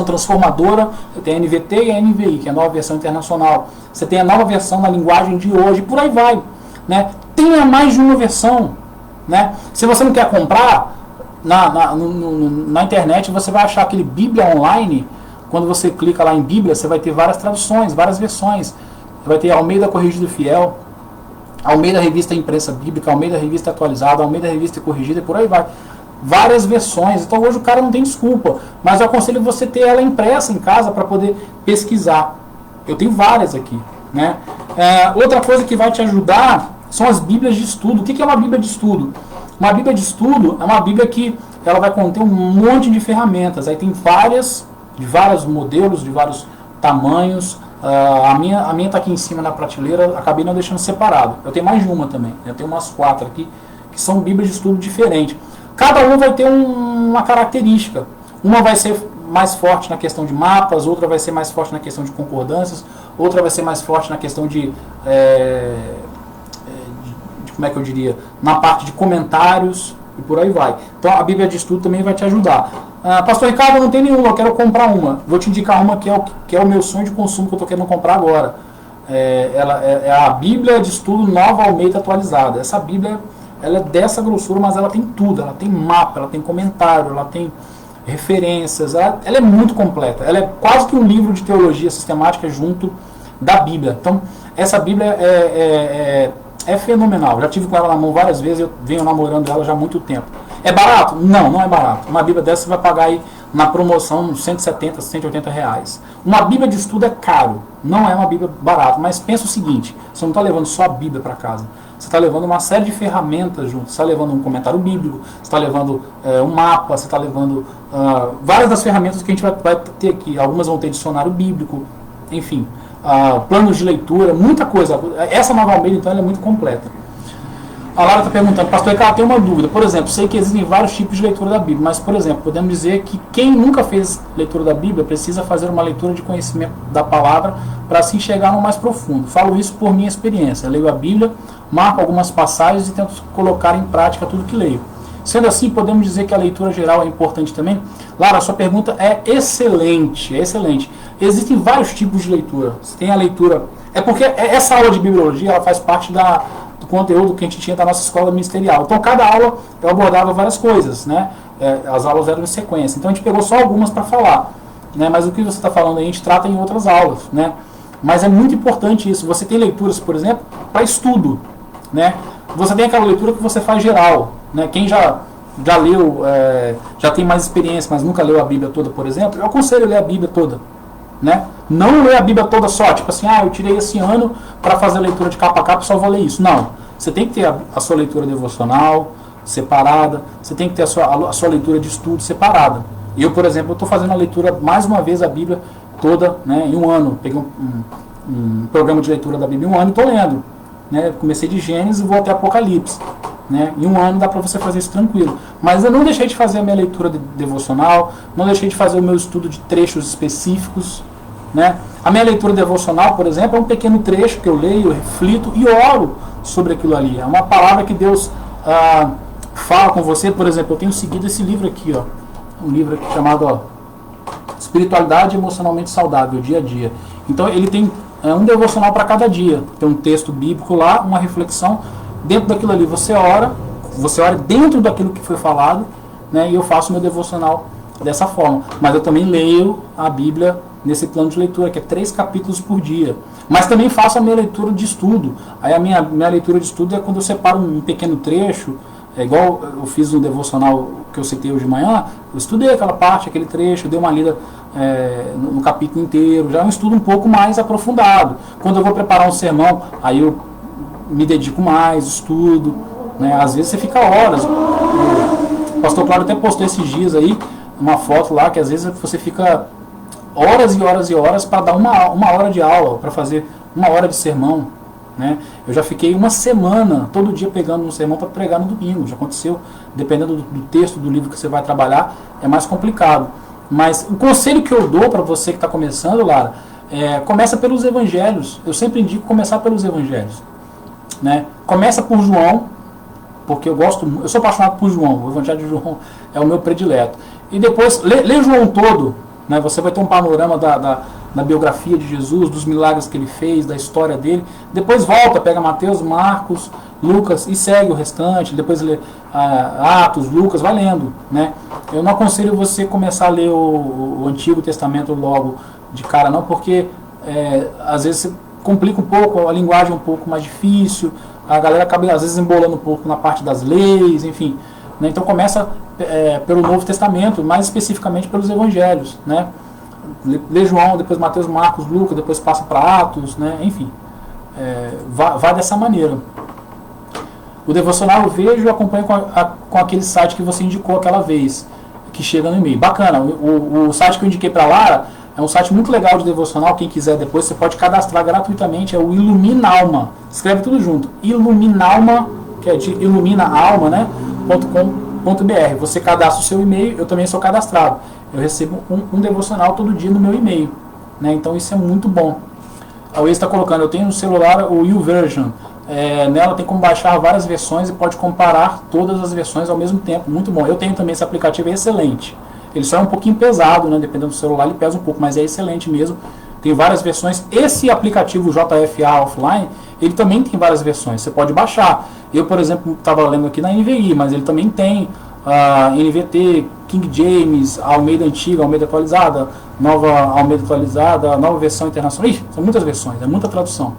transformadora, tem a NVT e a NVI, que é a nova versão internacional. Você tem a nova versão na linguagem de hoje, por aí vai, né? Tenha mais de uma versão, né? Se você não quer comprar, na internet você vai achar aquele Bíblia Online. Quando você clica lá em Bíblia, você vai ter várias traduções, várias versões. Você vai ter Almeida Corrigido Fiel, Almeida Revista Imprensa Bíblica, Almeida Revista Atualizada, Almeida Revista Corrigida e por aí vai. Várias versões. Então hoje o cara não tem desculpa. Mas eu aconselho você ter ela impressa em casa para poder pesquisar. Eu tenho várias aqui, né? Outra coisa que vai te ajudar são as Bíblias de estudo. O que é uma Bíblia de estudo? Uma Bíblia de estudo é uma Bíblia que ela vai conter um monte de ferramentas. Aí tem de vários modelos, de vários tamanhos. A minha está aqui em cima na prateleira, acabei não deixando separado. Eu tenho mais de uma também, eu tenho umas 4 aqui, que são Bíblias de estudo diferentes. Cada uma vai ter uma característica. Uma vai ser mais forte na questão de mapas, outra vai ser mais forte na questão de concordâncias, outra vai ser mais forte na questão de como é que eu diria, na parte de comentários e por aí vai. Então a Bíblia de estudo também vai te ajudar. Pastor Ricardo, não tem nenhuma, eu quero comprar uma. Vou te indicar uma que é o meu sonho de consumo que eu estou querendo comprar agora. Ela é a Bíblia de estudo Nova Almeida atualizada. Essa Bíblia ela é dessa grossura, mas ela tem tudo. Ela tem mapa, ela tem comentário, ela tem referências. Ela é muito completa. Ela é quase que um livro de teologia sistemática junto da Bíblia. Então, essa Bíblia é fenomenal. Já tive com ela na mão várias vezes, eu venho namorando ela já há muito tempo. É barato? Não, não é barato. Uma Bíblia dessa você vai pagar aí na promoção uns 170, 180 reais. Uma Bíblia de estudo é caro, não é uma Bíblia barata, mas pensa o seguinte, você não está levando só a Bíblia para casa, você está levando uma série de ferramentas junto, você está levando um comentário bíblico, você está levando um mapa, você está levando várias das ferramentas que a gente vai ter aqui. Algumas vão ter dicionário bíblico, enfim, planos de leitura, muita coisa. Essa Nova Almeida, então, ela é muito completa. A Lara está perguntando, pastor Ricardo, tem uma dúvida. Por exemplo, sei que existem vários tipos de leitura da Bíblia, mas, por exemplo, podemos dizer que quem nunca fez leitura da Bíblia precisa fazer uma leitura de conhecimento da palavra para assim chegar no mais profundo. Falo isso por minha experiência. Eu leio a Bíblia, marco algumas passagens e tento colocar em prática tudo que leio. Sendo assim, podemos dizer que a leitura geral é importante também? Lara, a sua pergunta é excelente, é excelente. Existem vários tipos de leitura. Você tem a leitura... É porque essa aula de bibliologia ela faz parte do conteúdo que a gente tinha da nossa escola ministerial. Então, cada aula eu abordava várias coisas, né? As aulas eram em sequência. Então, a gente pegou só algumas para falar, né? Mas o que você está falando aí, a gente trata em outras aulas, né? Mas é muito importante isso. Você tem leituras, por exemplo, para estudo, né? Você tem aquela leitura que você faz geral, né? Quem já leu, já tem mais experiência, mas nunca leu a Bíblia toda, por exemplo, eu aconselho a ler a Bíblia toda, né? Não ler a Bíblia toda só, tipo assim, eu tirei esse ano para fazer a leitura de capa a capa, só vou ler isso. Não, você tem que ter a sua leitura devocional separada, você tem que ter a sua leitura de estudo separada. Eu, por exemplo, estou fazendo a leitura, mais uma vez, a Bíblia toda, né, em um ano. Peguei um programa de leitura da Bíblia em um ano e estou lendo, né? Comecei de Gênesis e vou até Apocalipse, né? Em um ano dá para você fazer isso tranquilo. Mas eu não deixei de fazer a minha leitura devocional, não deixei de fazer o meu estudo de trechos específicos, né? A minha leitura devocional, por exemplo, é um pequeno trecho que eu leio, reflito e oro sobre aquilo ali. É uma palavra que Deus fala com você. Por exemplo, eu tenho seguido esse livro aqui, ó, um livro aqui chamado Espiritualidade Emocionalmente Saudável, Dia a Dia. Então ele tem um devocional para cada dia. Tem um texto bíblico lá, uma reflexão. Dentro daquilo ali você ora dentro daquilo que foi falado, né? E eu faço meu devocional dessa forma. Mas eu também leio a Bíblia nesse plano de leitura, que é 3 capítulos por dia. Mas também faço a minha leitura de estudo. Aí a minha leitura de estudo é quando eu separo um pequeno trecho, é igual eu fiz no devocional que eu citei hoje de manhã, eu estudei aquela parte, aquele trecho, dei uma lida no capítulo inteiro, já é um estudo um pouco mais aprofundado. Quando eu vou preparar um sermão, aí eu me dedico mais, estudo, né? Às vezes você fica horas. O pastor Cláudio até postou esses dias aí uma foto lá que às vezes você fica horas e horas e horas para dar uma hora de aula, para fazer 1 hora de sermão, né? Eu já fiquei 1 semana todo dia pegando um sermão para pregar no domingo. Já aconteceu, dependendo do texto do livro que você vai trabalhar, é mais complicado. Mas o conselho que eu dou para você que está começando, Lara, começa pelos evangelhos. Eu sempre indico começar pelos evangelhos, né? Começa por João, porque eu sou apaixonado por João. O evangelho de João é o meu predileto. E depois lê João todo, né? Você vai ter um panorama da biografia de Jesus, dos milagres que ele fez, da história dele. Depois volta, pega Mateus, Marcos, Lucas e segue o restante. Depois lê Atos, Lucas, vai lendo, né? Eu não aconselho você começar a ler o Antigo Testamento logo de cara, não, porque às vezes complica um pouco, a linguagem é um pouco mais difícil, a galera acaba às vezes embolando um pouco na parte das leis, enfim, né? Então começa pelo Novo Testamento, mais especificamente pelos Evangelhos, né? Lê João, depois Mateus, Marcos, Lucas, depois passa para Atos, né? Enfim, vai dessa maneira. O devocional eu vejo e acompanho com aquele site que você indicou aquela vez, que chega no e-mail. Bacana, o site que eu indiquei para a Lara é um site muito legal de devocional. Quem quiser depois, você pode cadastrar gratuitamente, é o Iluminalma. Escreve tudo junto, Iluminalma, que é de ilumina a alma, né? .com.br. Você cadastra o seu e-mail, eu também sou cadastrado. Eu recebo um devocional todo dia no meu e-mail, né? Então isso é muito bom. A Waze está colocando, eu tenho no celular o YouVersion. Nela tem como baixar várias versões e pode comparar todas as versões ao mesmo tempo. Muito bom. Eu tenho também esse aplicativo, é excelente. Ele só é um pouquinho pesado, né? Dependendo do celular, ele pesa um pouco, mas é excelente mesmo. Tem várias versões. Esse aplicativo JFA Offline, ele também tem várias versões. Você pode baixar. Eu, por exemplo, estava lendo aqui na NVI, mas ele também tem NVT, King James, Almeida Antiga, Almeida Atualizada, Nova Almeida Atualizada, Nova Versão Internacional. Ih, são muitas versões, é muita tradução,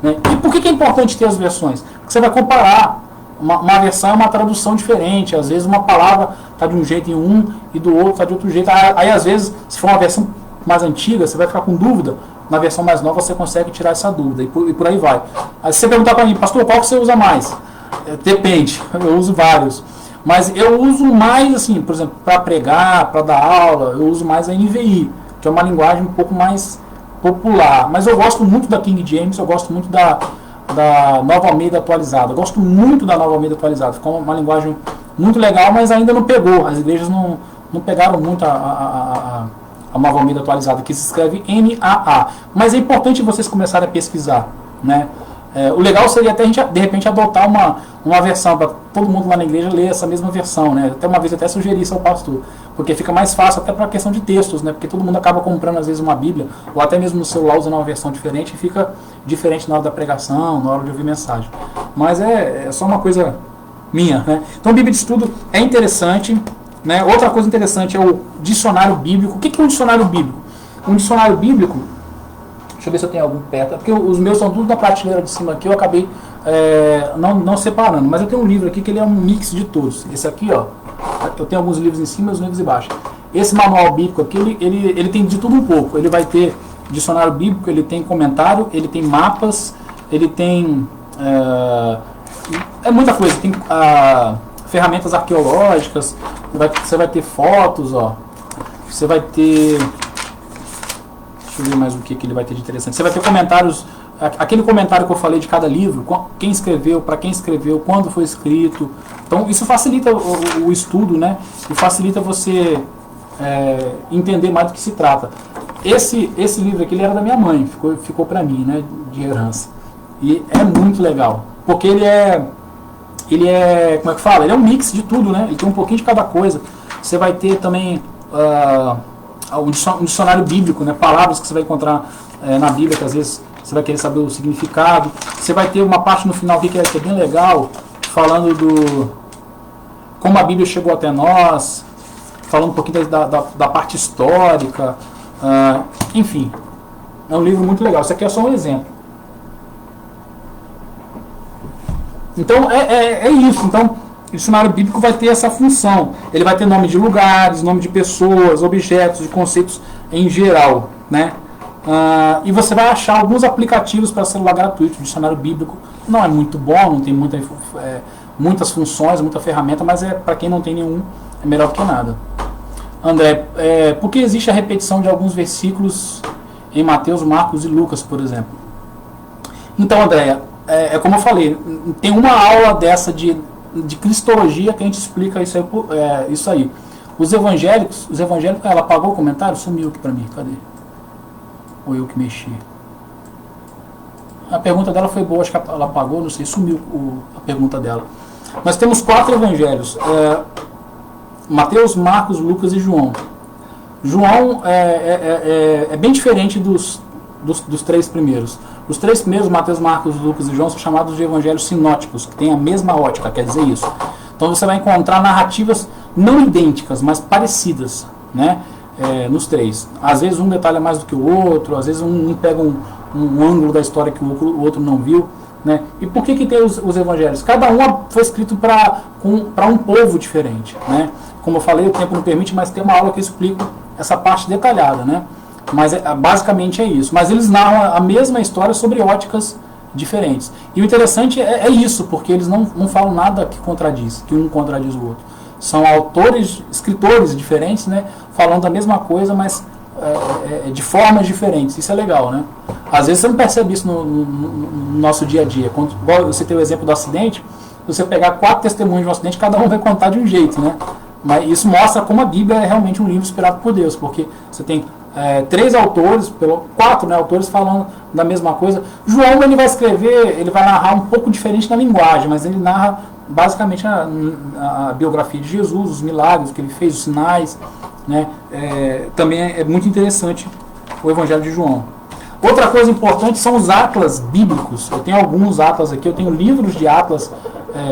né? E por que é importante ter as versões? Porque você vai comparar. Uma versão é uma tradução diferente. Às vezes uma palavra está de um jeito em um e do outro está de outro jeito. Aí às vezes, se for uma versão mais antiga, você vai ficar com dúvida. Na versão mais nova você consegue tirar essa dúvida e por aí vai. Aí se você perguntar para mim, pastor, qual que você usa mais? Depende, eu uso vários. Mas eu uso mais, assim, por exemplo, para pregar, para dar aula, eu uso mais a NVI, que é uma linguagem um pouco mais popular. Mas eu gosto muito da King James, eu gosto muito da Nova Almeida Atualizada. Eu gosto muito da Nova Almeida Atualizada. Ficou uma linguagem muito legal, mas ainda não pegou. As igrejas não pegaram muito a Nova Almeida Atualizada, que se escreve NAA. Mas é importante vocês começarem a pesquisar, né? O legal seria até a gente, de repente, adotar uma versão para todo mundo lá na igreja ler essa mesma versão, né? Até uma vez até sugeri isso ao pastor, porque fica mais fácil até para a questão de textos, né? Porque todo mundo acaba comprando às vezes uma Bíblia, ou até mesmo no celular usando uma versão diferente, e fica diferente na hora da pregação, na hora de ouvir mensagem. Mas é só uma coisa minha, né? Então a Bíblia de Estudo é interessante, né? Outra coisa interessante é o dicionário bíblico. O que é um dicionário bíblico? Um dicionário bíblico, deixa eu ver se eu tenho algum perto, porque os meus são tudo da prateleira de cima aqui, eu acabei não separando, mas eu tenho um livro aqui que ele é um mix de todos. Esse aqui, ó, eu tenho alguns livros em cima e os livros embaixo. Esse manual bíblico aqui, ele tem de tudo um pouco. Ele vai ter dicionário bíblico, ele tem comentário, ele tem mapas, ele tem muita coisa, tem ferramentas arqueológicas, você vai ter fotos, ó, você vai ter... Deixa eu ver mais o que ele vai ter de interessante. Você vai ter comentários, aquele comentário que eu falei de cada livro, quem escreveu, para quem escreveu, quando foi escrito. Então isso facilita o estudo, né? E facilita você entender mais do que se trata. Esse livro aqui ele era da minha mãe, ficou para mim, né? De herança. E é muito legal, porque ele é, como é que fala? Ele é um mix de tudo, né? Ele tem um pouquinho de cada coisa. Você vai ter também um dicionário bíblico, né? Palavras que você vai encontrar na Bíblia, que às vezes você vai querer saber o significado. Você vai ter uma parte no final aqui que é bem legal, falando do como a Bíblia chegou até nós, falando um pouquinho da parte histórica, Enfim, é um livro muito legal. Isso aqui é só um exemplo. Então é isso. Então, o dicionário bíblico vai ter essa função. Ele vai ter nome de lugares, nome de pessoas, objetos, de conceitos em geral, né? E você vai achar alguns aplicativos para celular gratuito. O dicionário bíblico não é muito bom, não tem muitas funções, muita ferramenta, mas para quem não tem nenhum, é melhor do que nada. André, por que existe a repetição de alguns versículos em Mateus, Marcos e Lucas, por exemplo? Então, André, como eu falei, tem uma aula dessa de cristologia que a gente explica isso aí. Os evangélicos, ela apagou o comentário? Sumiu aqui pra mim, cadê? Ou eu que mexi? A pergunta dela foi boa, acho que ela apagou, não sei, sumiu a pergunta dela. Nós temos 4 evangelhos, Mateus, Marcos, Lucas e João. João é bem diferente dos 3 primeiros. Os 3 primeiros, Mateus, Marcos, Lucas e João, são chamados de evangelhos sinóticos, que têm a mesma ótica, quer dizer isso. Então você vai encontrar narrativas não idênticas, mas parecidas, né? Nos 3. Às vezes um detalha mais do que o outro, às vezes um pega um ângulo da história que o outro não viu, né? E por que tem os evangelhos? Cada um foi escrito para um povo diferente, né? Como eu falei, o tempo não permite, mas tem uma aula que eu explico essa parte detalhada, né? Mas basicamente é isso. Mas eles narram a mesma história sobre óticas diferentes. E o interessante é isso, porque eles não falam nada que um contradiz o outro. São escritores diferentes, né? Falando da mesma coisa, mas de formas diferentes. Isso é legal, né? Às vezes você não percebe isso no nosso dia a dia. Igual você tem o exemplo do acidente, se você pegar 4 testemunhos de um acidente, cada um vai contar de um jeito, né? Mas isso mostra como a Bíblia é realmente um livro inspirado por Deus, porque você tem 3 autores, 4 autores falando da mesma coisa. João, ele vai escrever, ele vai narrar um pouco diferente na linguagem, mas ele narra basicamente a biografia de Jesus, os milagres que ele fez, os sinais, né? Também é muito interessante o Evangelho de João. Outra coisa importante são os atlas bíblicos. Eu tenho alguns atlas aqui, eu tenho livros de atlas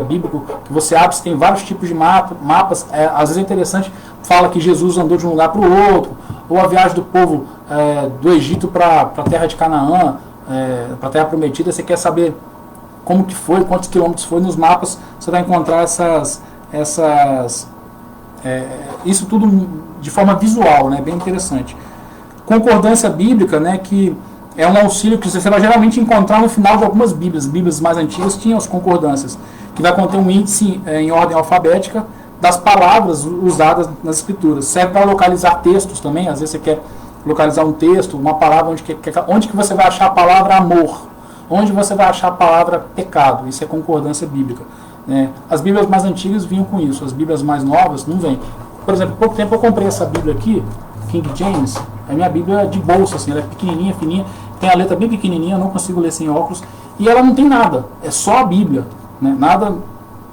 bíblico que você abre, você tem vários tipos de mapas. Às vezes é interessante, fala que Jesus andou de um lugar para o outro, ou a viagem do povo do Egito para a terra de Canaã, para a terra prometida. Você quer saber como que foi, quantos quilômetros foi, nos mapas você vai encontrar isso tudo de forma visual, né, bem interessante. Concordância bíblica, né, que é um auxílio que você vai geralmente encontrar no final de algumas Bíblias mais antigas tinham as concordâncias, que vai conter um índice em ordem alfabética das palavras usadas nas escrituras. Serve para localizar textos também. Às vezes você quer localizar um texto, uma palavra, onde que você vai achar a palavra amor, onde você vai achar a palavra pecado. Isso é concordância bíblica, né? As Bíblias mais antigas vinham com isso, as Bíblias mais novas não vêm. Por exemplo, há pouco tempo eu comprei essa Bíblia aqui, King James. A minha Bíblia é de bolsa, assim, ela é pequenininha, fininha, tem a letra bem pequenininha, eu não consigo ler sem óculos, e ela não tem nada, é só a Bíblia, né? Nada,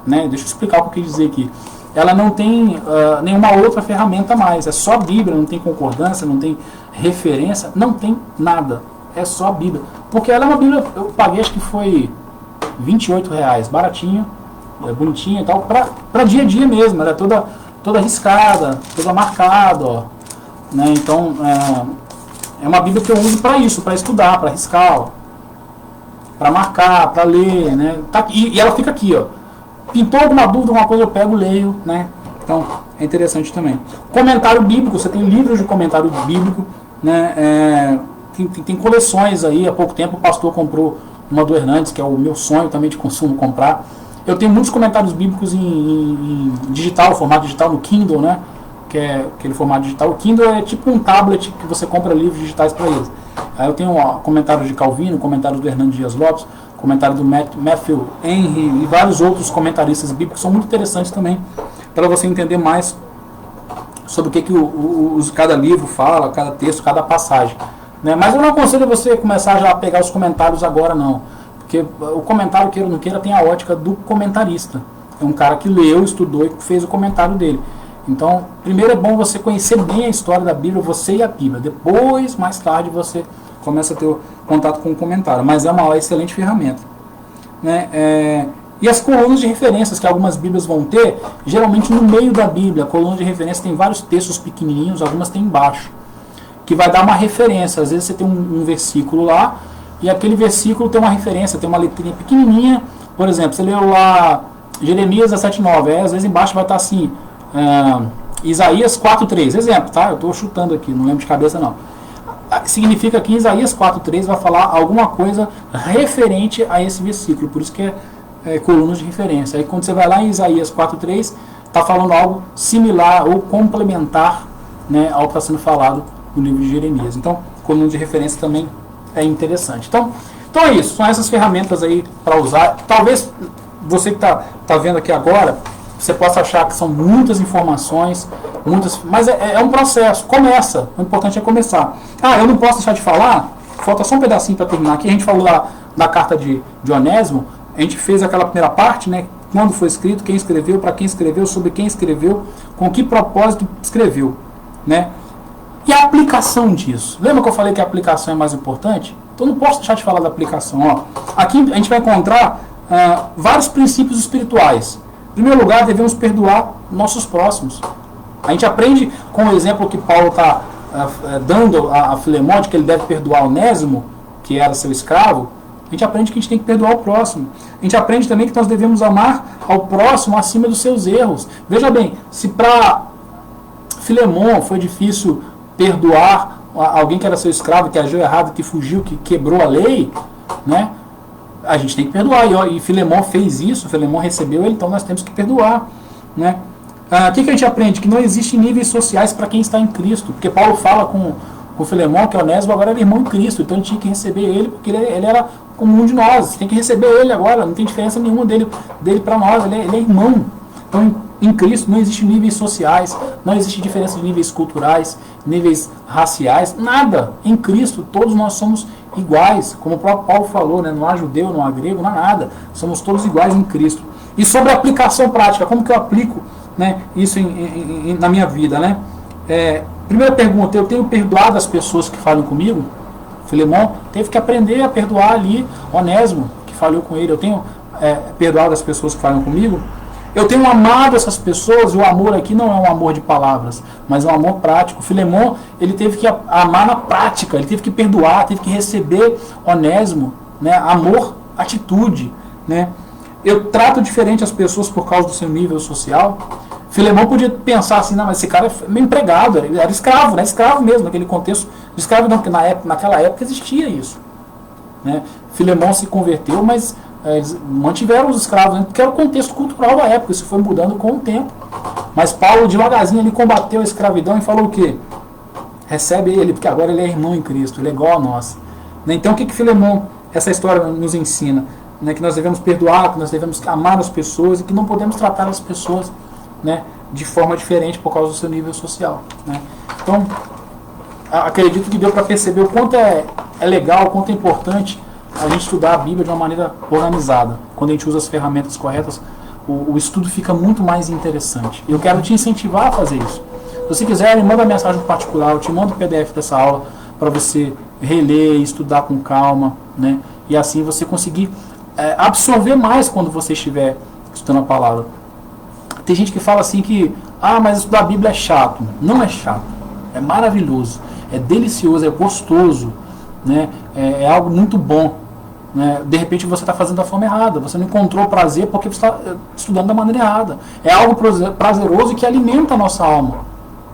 né? Deixa eu explicar o que eu quis dizer aqui. Ela não tem nenhuma outra ferramenta mais, é só a Bíblia, não tem concordância, não tem referência, não tem nada, é só a Bíblia. Porque ela é uma Bíblia, eu paguei, acho que foi R$28, baratinha, bonitinha e tal, para dia a dia mesmo, ela é toda riscada, toda marcada, ó, né? Então é uma Bíblia que eu uso para isso, para estudar, para riscar, para marcar, para ler, né? Tá, e ela fica aqui, ó. Pintou alguma dúvida, alguma coisa, eu pego, leio, né? Então é interessante também. Comentário bíblico, você tem livros de comentário bíblico, né? Tem coleções aí. Há pouco tempo o pastor comprou uma do Hernandes, que é o meu sonho também de consumo, comprar. Eu tenho muitos comentários bíblicos em digital, formato digital, no Kindle, né? Que é aquele formato digital. O Kindle é tipo um tablet que você compra livros digitais para eles. Aí eu tenho comentários de Calvino, comentários do Hernando Dias Lopes, comentário do Matthew Henry e vários outros comentaristas bíblicos. São muito interessantes também para você entender mais sobre o que cada livro fala, cada texto, cada passagem, né? Mas eu não aconselho você começar já a pegar os comentários agora, não. Porque o comentário, queira ou não queira, tem a ótica do comentarista. É um cara que leu, estudou e fez o comentário dele. Então, primeiro é bom você conhecer bem a história da Bíblia, você e a Bíblia. Depois, mais tarde, você começa a ter contato com o comentário. Mas é uma excelente ferramenta, né? E as colunas de referências que algumas Bíblias vão ter, geralmente no meio da Bíblia, a coluna de referência tem vários textos pequenininhos, algumas tem embaixo. que vai dar uma referência. Às vezes você tem um versículo lá, e aquele versículo tem uma referência, tem uma letrinha pequenininha. Por exemplo, você leu lá Jeremias 17:9, às vezes embaixo vai estar assim, Isaías 4:3, exemplo, tá? Eu estou chutando aqui, não lembro de cabeça não. Significa que Isaías 4:3 vai falar alguma coisa referente a esse versículo, por isso que é colunas de referência. Aí quando você vai lá em Isaías 4:3, está falando algo similar ou complementar, né, ao que está sendo falado no livro de Jeremias. Então, coluna de referência também é interessante. Então é isso, são essas ferramentas aí para usar. Talvez você que está vendo aqui agora, você possa achar que são muitas informações, mas é um processo. Começa, o importante é começar. Eu não posso deixar de falar, falta só um pedacinho para terminar aqui. A gente falou da carta de Onésimo, a gente fez aquela primeira parte, né? Quando foi escrito, quem escreveu, para quem escreveu, sobre quem escreveu, com que propósito escreveu, né? E a aplicação disso. Lembra que eu falei que a aplicação é mais importante? Então não posso deixar de falar da aplicação. Aqui a gente vai encontrar vários princípios espirituais. Em primeiro lugar, devemos perdoar nossos próximos. A gente aprende com o exemplo que Paulo está dando a Filemão, de que ele deve perdoar Onésimo, que era seu escravo. A gente aprende que a gente tem que perdoar o próximo. A gente aprende também que nós devemos amar ao próximo acima dos seus erros. Veja bem, se para Filemão foi difícil perdoar alguém que era seu escravo, que agiu errado, que fugiu, que quebrou a lei, né? A gente tem que perdoar. E Filemão fez isso, Filemão recebeu ele, então nós temos que perdoar, né? O que a gente aprende? Que não existem níveis sociais para quem está em Cristo. Porque Paulo fala com Filemão que Onésimo agora era irmão em Cristo, então a gente tinha que receber ele, porque ele era como um de nós. Tem que receber ele agora, não tem diferença nenhuma dele para nós, ele é irmão. Então em Cristo não existem níveis sociais, não existe diferença de níveis culturais, níveis raciais, nada. Em Cristo todos nós somos iguais, como o próprio Paulo falou, né? Não há judeu, não há grego, não há nada. Somos todos iguais em Cristo. E sobre a aplicação prática, como que eu aplico, né, isso na minha vida, né? Primeira pergunta, eu tenho perdoado as pessoas que falam comigo? Filemão teve que aprender a perdoar ali Onésimo, que falhou com ele. Eu tenho perdoado as pessoas que falam comigo? Eu tenho amado essas pessoas, e o amor aqui não é um amor de palavras, mas é um amor prático. Filemão, ele teve que amar na prática, ele teve que perdoar, teve que receber Onésimo, né? Amor, atitude, né? Eu trato diferente as pessoas por causa do seu nível social. Filemão podia pensar assim, não, mas esse cara é meio empregado, era escravo, né? Escravo mesmo, naquele contexto de escravo, não, porque naquela época existia isso, né? Filemão se converteu, mas eles mantiveram os escravos, né? Porque era o contexto cultural da época, isso foi mudando com o tempo. Mas Paulo, devagarzinho, ele combateu a escravidão e falou o quê? Recebe ele, porque agora ele é irmão em Cristo, ele é igual a nós. Então o que Filemão, essa história nos ensina? Né? Que nós devemos perdoar, que nós devemos amar as pessoas e que não podemos tratar as pessoas, né, de forma diferente por causa do seu nível social, né? Então, acredito que deu para perceber o quanto é legal, o quanto é importante a gente estudar a Bíblia de uma maneira organizada. Quando a gente usa as ferramentas corretas, o estudo fica muito mais interessante. Eu quero te incentivar a fazer isso. Se você quiser, me manda mensagem particular, eu te mando o PDF dessa aula para você reler e estudar com calma, né? E assim você conseguir absorver mais quando você estiver estudando a palavra. Tem gente que fala assim que mas estudar a Bíblia é chato. Não é chato, é maravilhoso, é delicioso, é gostoso, né? É algo muito bom, né? De repente você está fazendo da forma errada, você não encontrou prazer porque você está estudando da maneira errada. É algo prazeroso que alimenta a nossa alma,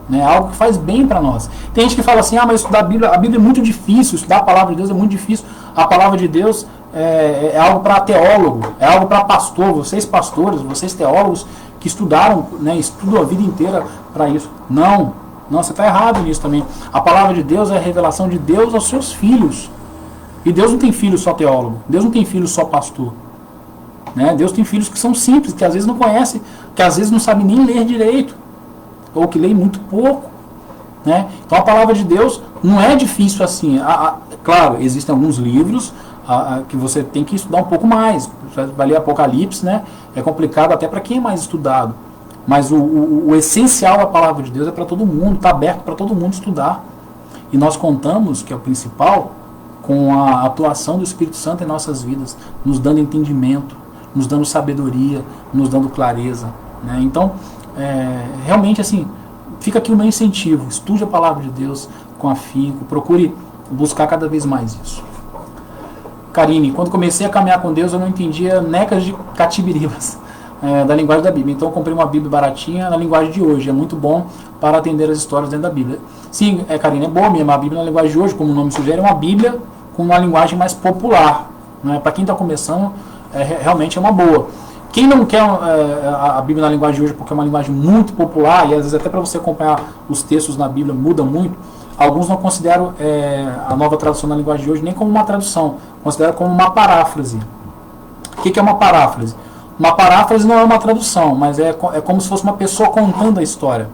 né? É algo que faz bem para nós. Tem gente que fala assim, mas estudar a Bíblia é muito difícil, estudar a palavra de Deus é muito difícil. A palavra de Deus é algo para teólogo, é algo para pastor. Vocês pastores, vocês teólogos que estudaram, né, estudam a vida inteira para isso. Não, você está errado nisso também. A palavra de Deus é a revelação de Deus aos seus filhos. E Deus não tem filho só teólogo, Deus não tem filho só pastor, né? Deus tem filhos que são simples, que às vezes não conhecem, que às vezes não sabem nem ler direito, ou que leem muito pouco, né? Então a palavra de Deus não é difícil assim. Claro, existem alguns livros que você tem que estudar um pouco mais. Vai ler Apocalipse, né? É complicado até para quem é mais estudado. Mas o essencial da palavra de Deus é para todo mundo, está aberto para todo mundo estudar. E nós contamos, que é o principal, com a atuação do Espírito Santo em nossas vidas, nos dando entendimento, nos dando sabedoria, nos dando clareza, né? Então, realmente assim, fica aqui o meu incentivo: estude a palavra de Deus, com afinco, procure buscar cada vez mais isso. Karine, quando comecei a caminhar com Deus, eu não entendia necas de catibiribas da linguagem da Bíblia. Então eu comprei uma Bíblia baratinha na linguagem de hoje. É muito bom para atender as histórias dentro da Bíblia. Sim, Karine, é bom mesmo. A Bíblia na linguagem de hoje, como o nome sugere, é uma Bíblia com uma linguagem mais popular. Né? Para quem está começando, realmente é uma boa. Quem não quer a Bíblia na linguagem de hoje, porque é uma linguagem muito popular, e às vezes até para você acompanhar os textos na Bíblia muda muito, alguns não consideram a nova tradução na linguagem de hoje nem como uma tradução, consideram como uma paráfrase. O que é uma paráfrase? Uma paráfrase não é uma tradução, mas é como se fosse uma pessoa contando a história.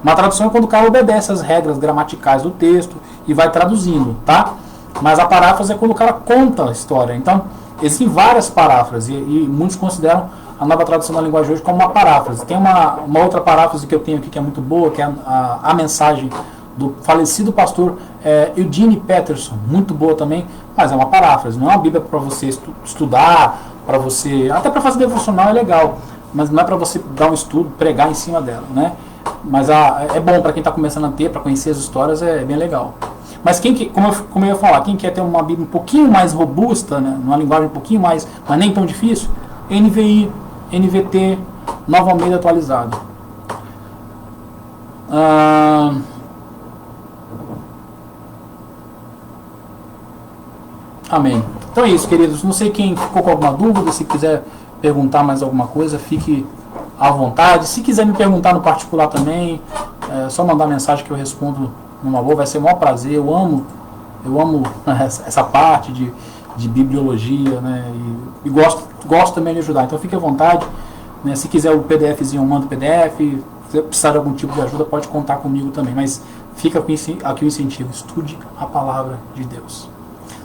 Uma tradução é quando o cara obedece as regras gramaticais do texto e vai traduzindo, tá? Mas a paráfrase é quando o cara conta a história. Então, existem várias paráfrases e muitos consideram a nova tradução da linguagem de hoje como uma paráfrase. Tem uma outra paráfrase que eu tenho aqui que é muito boa, que é a mensagem do falecido pastor Eugene Peterson, muito boa também, mas é uma paráfrase, não é uma Bíblia para você estudar, para você, até para fazer devocional é legal, mas não é para você dar um estudo, pregar em cima dela, né? Mas é bom para quem está começando a ter, para conhecer as histórias, é bem legal. Mas como eu ia falar, quem quer ter uma Bíblia um pouquinho mais robusta, né, numa linguagem um pouquinho mais, mas nem tão difícil, NVI, NVT, Nova Almeida atualizado. Amém. Então é isso, queridos. Não sei quem ficou com alguma dúvida, se quiser perguntar mais alguma coisa, fique à vontade. Se quiser me perguntar no particular também, é só mandar mensagem que eu respondo numa boa, vai ser o maior prazer. Eu amo essa parte de bibliologia, né? E gosto também de ajudar. Então fique à vontade, né? Se quiser o PDFzinho, eu mando o PDF. Se precisar de algum tipo de ajuda, pode contar comigo também. Mas fica aqui o incentivo: estude a palavra de Deus.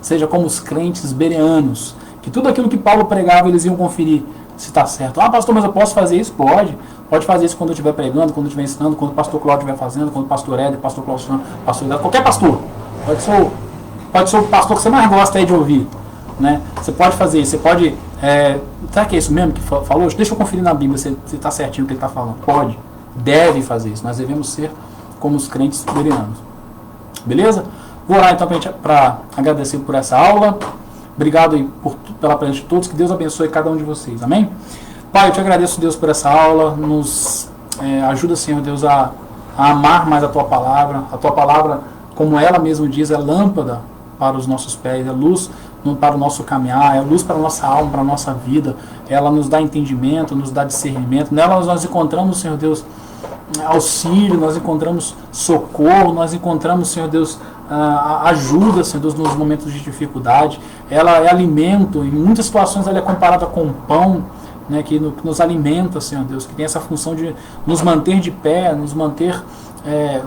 Seja como os crentes bereanos, que tudo aquilo que Paulo pregava, eles iam conferir se está certo. Ah, pastor, mas eu posso fazer isso? Pode fazer isso quando eu estiver pregando, quando eu estiver ensinando, quando o pastor Cláudio estiver fazendo, quando o pastor Éder, pastor Cláudio, pastor Éder, qualquer pastor. Pode ser o pastor que você mais gosta aí de ouvir. Né? Você pode fazer isso, você pode... será que é isso mesmo que falou? Deixa eu conferir na Bíblia se está certinho o que ele está falando. Pode, deve fazer isso. Nós devemos ser como os crentes bereanos. Beleza? Vou orar então para agradecer por essa aula. Obrigado aí pela presença de todos. Que Deus abençoe cada um de vocês. Amém? Pai, eu te agradeço, Deus, por essa aula. Nos ajuda, Senhor Deus, a amar mais a Tua Palavra. A Tua Palavra, como ela mesma diz, é lâmpada para os nossos pés, é luz para o nosso caminhar, é luz para a nossa alma, para a nossa vida. Ela nos dá entendimento, nos dá discernimento. Nela nós encontramos, Senhor Deus, auxílio, nós encontramos socorro, nós encontramos, Senhor Deus, ajuda, Senhor Deus, nos momentos de dificuldade. Ela é alimento, em muitas situações ela é comparada com pão, né, que nos alimenta, Senhor Deus, que tem essa função de nos manter de pé, nos manter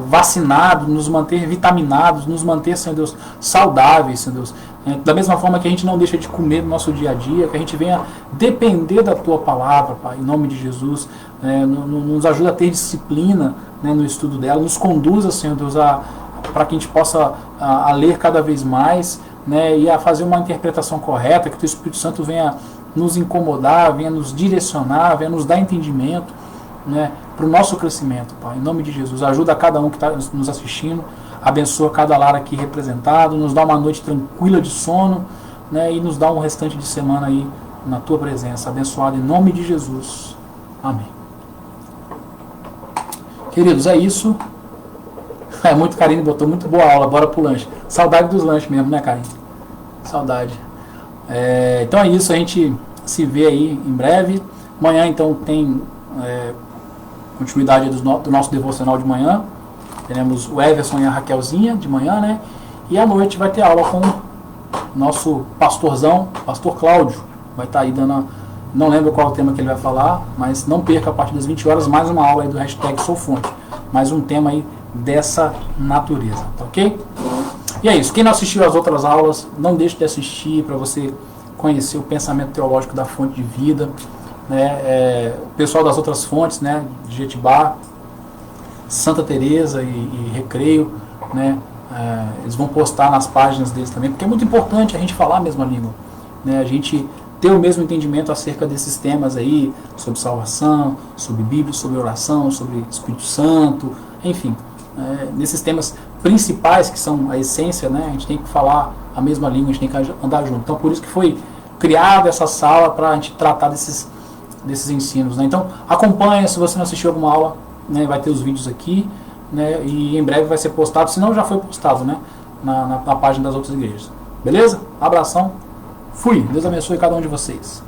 vacinados, nos manter vitaminados, nos manter, Senhor Deus, saudáveis, Senhor Deus. Da mesma forma que a gente não deixa de comer no nosso dia a dia, que a gente venha depender da Tua Palavra, Pai, em nome de Jesus. Nos ajuda a ter disciplina, né, no estudo dela, nos conduza, Senhor Deus, para que a gente possa a ler cada vez mais, né, e a fazer uma interpretação correta, que o Teu Espírito Santo venha nos incomodar, venha nos direcionar, venha nos dar entendimento, né, para o nosso crescimento, Pai, em nome de Jesus. Ajuda a cada um que está nos assistindo, abençoa cada lar aqui representado, nos dá uma noite tranquila de sono, né, e nos dá um restante de semana aí na Tua presença, abençoado em nome de Jesus. Amém. Queridos, é isso. Muito Karine botou muito boa aula, bora pro lanche. Saudade dos lanches mesmo, né, Karine? Saudade. Então é isso, a gente se vê aí em breve. Amanhã então tem continuidade do nosso devocional de manhã. Teremos o Everson e a Raquelzinha de manhã, né? E à noite vai ter aula com o nosso pastorzão, pastor Cláudio. Vai estar aí dando, não lembro qual é o tema que ele vai falar, mas não perca, a partir das 20 horas, mais uma aula aí do hashtag Sou Fonte. Mais um tema aí dessa natureza, tá ok? E é isso, quem não assistiu às outras aulas, não deixe de assistir para você conhecer o pensamento teológico da fonte de vida, né? O pessoal das outras fontes, né, de Jetibá, Santa Teresa e Recreio, né, eles vão postar nas páginas deles também, porque é muito importante a gente falar a mesma língua, né, a gente ter o mesmo entendimento acerca desses temas aí, sobre salvação, sobre Bíblia, sobre oração, sobre Espírito Santo, enfim, nesses temas principais, que são a essência, né, a gente tem que falar a mesma língua, a gente tem que andar junto. Então, por isso que foi criada essa sala para a gente tratar desses ensinos, né? Então, acompanha, se você não assistiu alguma aula, né, vai ter os vídeos aqui, né, e em breve vai ser postado, se não já foi postado, né, na página das outras igrejas. Beleza? Abração. Fui. Deus abençoe cada um de vocês.